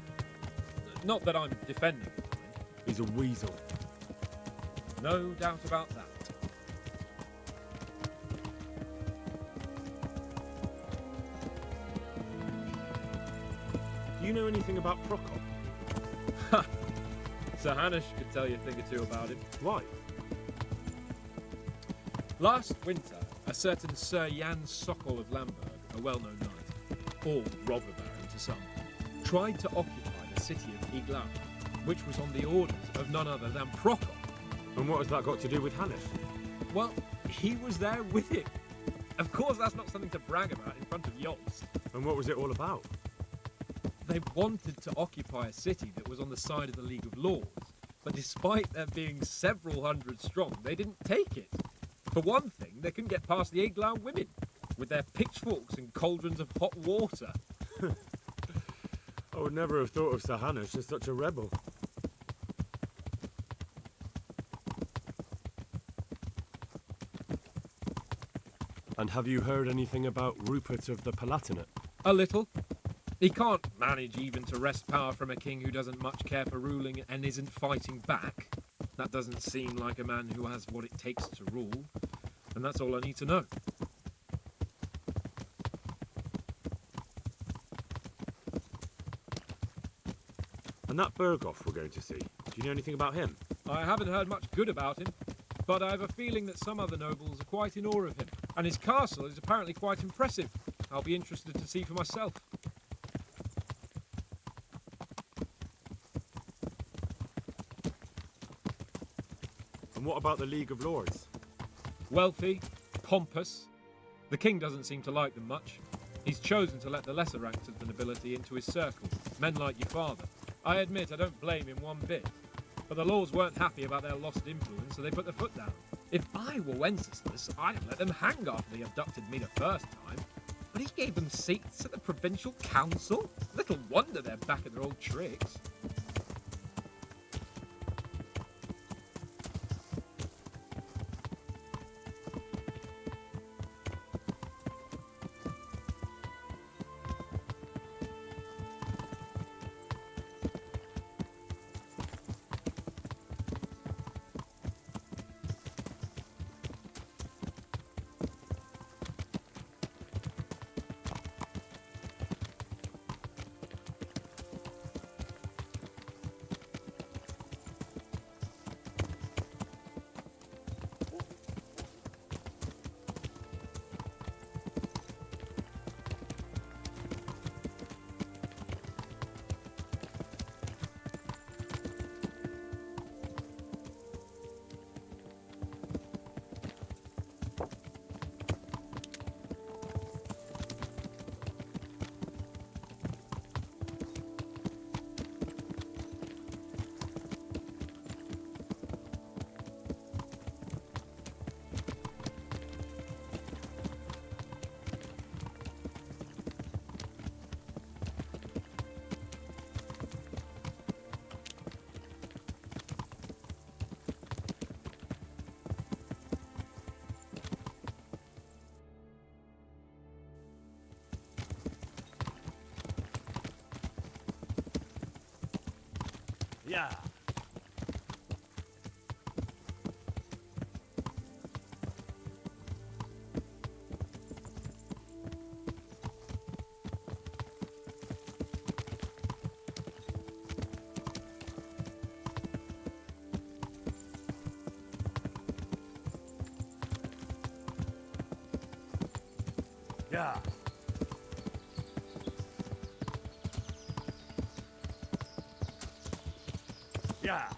Speaker 19: Not that I'm defending him.
Speaker 14: He's a weasel.
Speaker 19: No doubt about that.
Speaker 14: Do you know anything about Prokop?
Speaker 19: Ha! Sir Hanush could tell you a thing or two about him.
Speaker 14: Why?
Speaker 19: Last winter, a certain Sir Jan Sokol of Lamberg, a well-known knight, or robber baron to some, tried to occupy the city of Iglau, which was on the orders of none other than Prokop.
Speaker 14: And what has that got to do with Hanush?
Speaker 19: Well, he was there with him. Of course, that's not something to brag about in front of Jobst.
Speaker 14: And what was it all about?
Speaker 19: They wanted to occupy a city that was on the side of the League of Lords, but despite there being several hundred strong, they didn't take it. For one thing, they couldn't get past the Iglau women, with their pitchforks and cauldrons of hot water.
Speaker 14: I would never have thought of Sir Hanush as such a rebel. And have you heard anything about Rupert of the Palatinate?
Speaker 19: A little. He can't manage even to wrest power from a king who doesn't much care for ruling and isn't fighting back. That doesn't seem like a man who has what it takes to rule. And that's all I need to know.
Speaker 14: And that Berghoff we're going to see, do you know anything about him?
Speaker 19: I haven't heard much good about him, but I have a feeling that some other nobles are quite in awe of him. And his castle is apparently quite impressive. I'll be interested to see for myself.
Speaker 14: And what about the League of Lords?
Speaker 19: Wealthy, pompous. The king doesn't seem to like them much. He's chosen to let the lesser ranks of the nobility into his circle, men like your father. I admit I don't blame him one bit. But the Lords weren't happy about their lost influence, so they put their foot down. If I were Wenceslas, I'd let them hang after they abducted me the first time. But he gave them seats at the provincial council? Little wonder they're back at their old tricks.
Speaker 1: Yeah. Yeah. Yeah.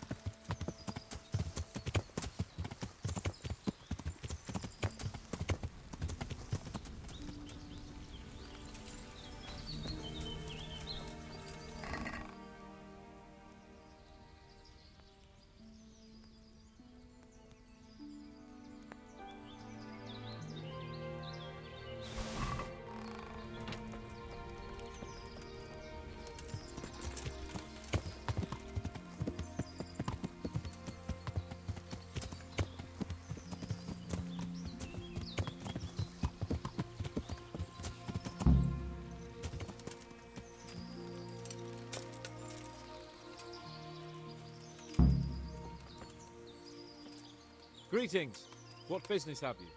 Speaker 19: Greetings. What business have you?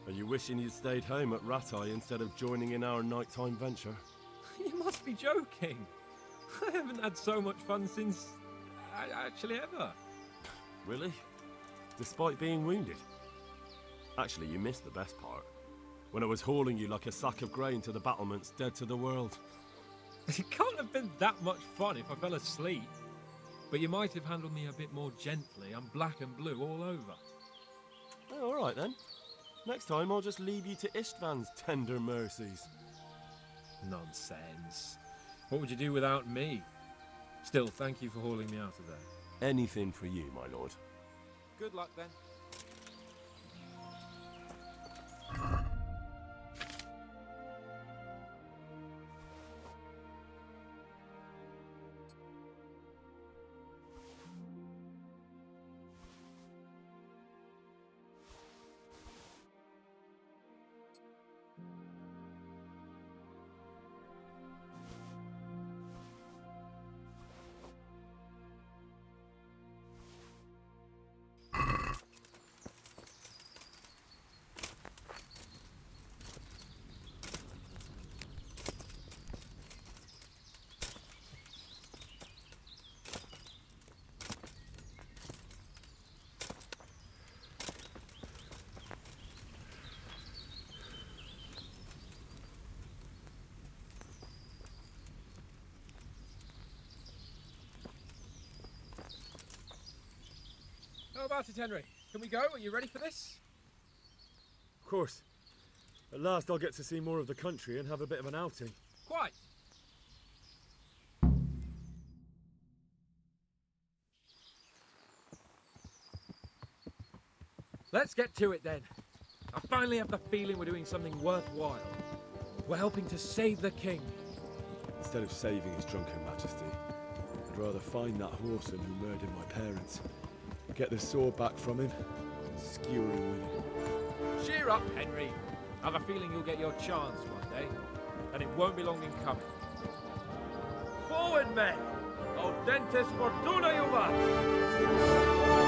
Speaker 15: Are you wishing you'd stayed home at Rattay instead of joining in our nighttime venture?
Speaker 19: You must be joking. I haven't had so much fun since... actually ever.
Speaker 15: Really? Despite being wounded? Actually, you missed the best part. When I was hauling you like a sack of grain to the battlements dead to the world.
Speaker 19: It can't have been that much fun if I fell asleep. But you might have handled me a bit more gently. I'm black and blue all over.
Speaker 15: Oh, all right then. Next time I'll just leave you to Istvan's tender mercies.
Speaker 19: Nonsense. What would you do without me? Still, thank you for hauling me out of there.
Speaker 15: Anything for you, my lord.
Speaker 19: Good luck then. How about it, Henry? Can we go? Are you ready for this?
Speaker 14: Of course. At last I'll get to see more of the country and have a bit of an outing.
Speaker 19: Quite. Let's get to it then. I finally have the feeling we're doing something worthwhile. We're helping to save the king.
Speaker 1: Instead of saving his drunken majesty, I'd rather find that horseman who murdered my parents, get the sword back from him, and skewer him with it.
Speaker 19: Cheer up, Henry. I have a feeling you'll get your chance one day, and it won't be long in coming. Forward, men! Audentes fortuna juvat!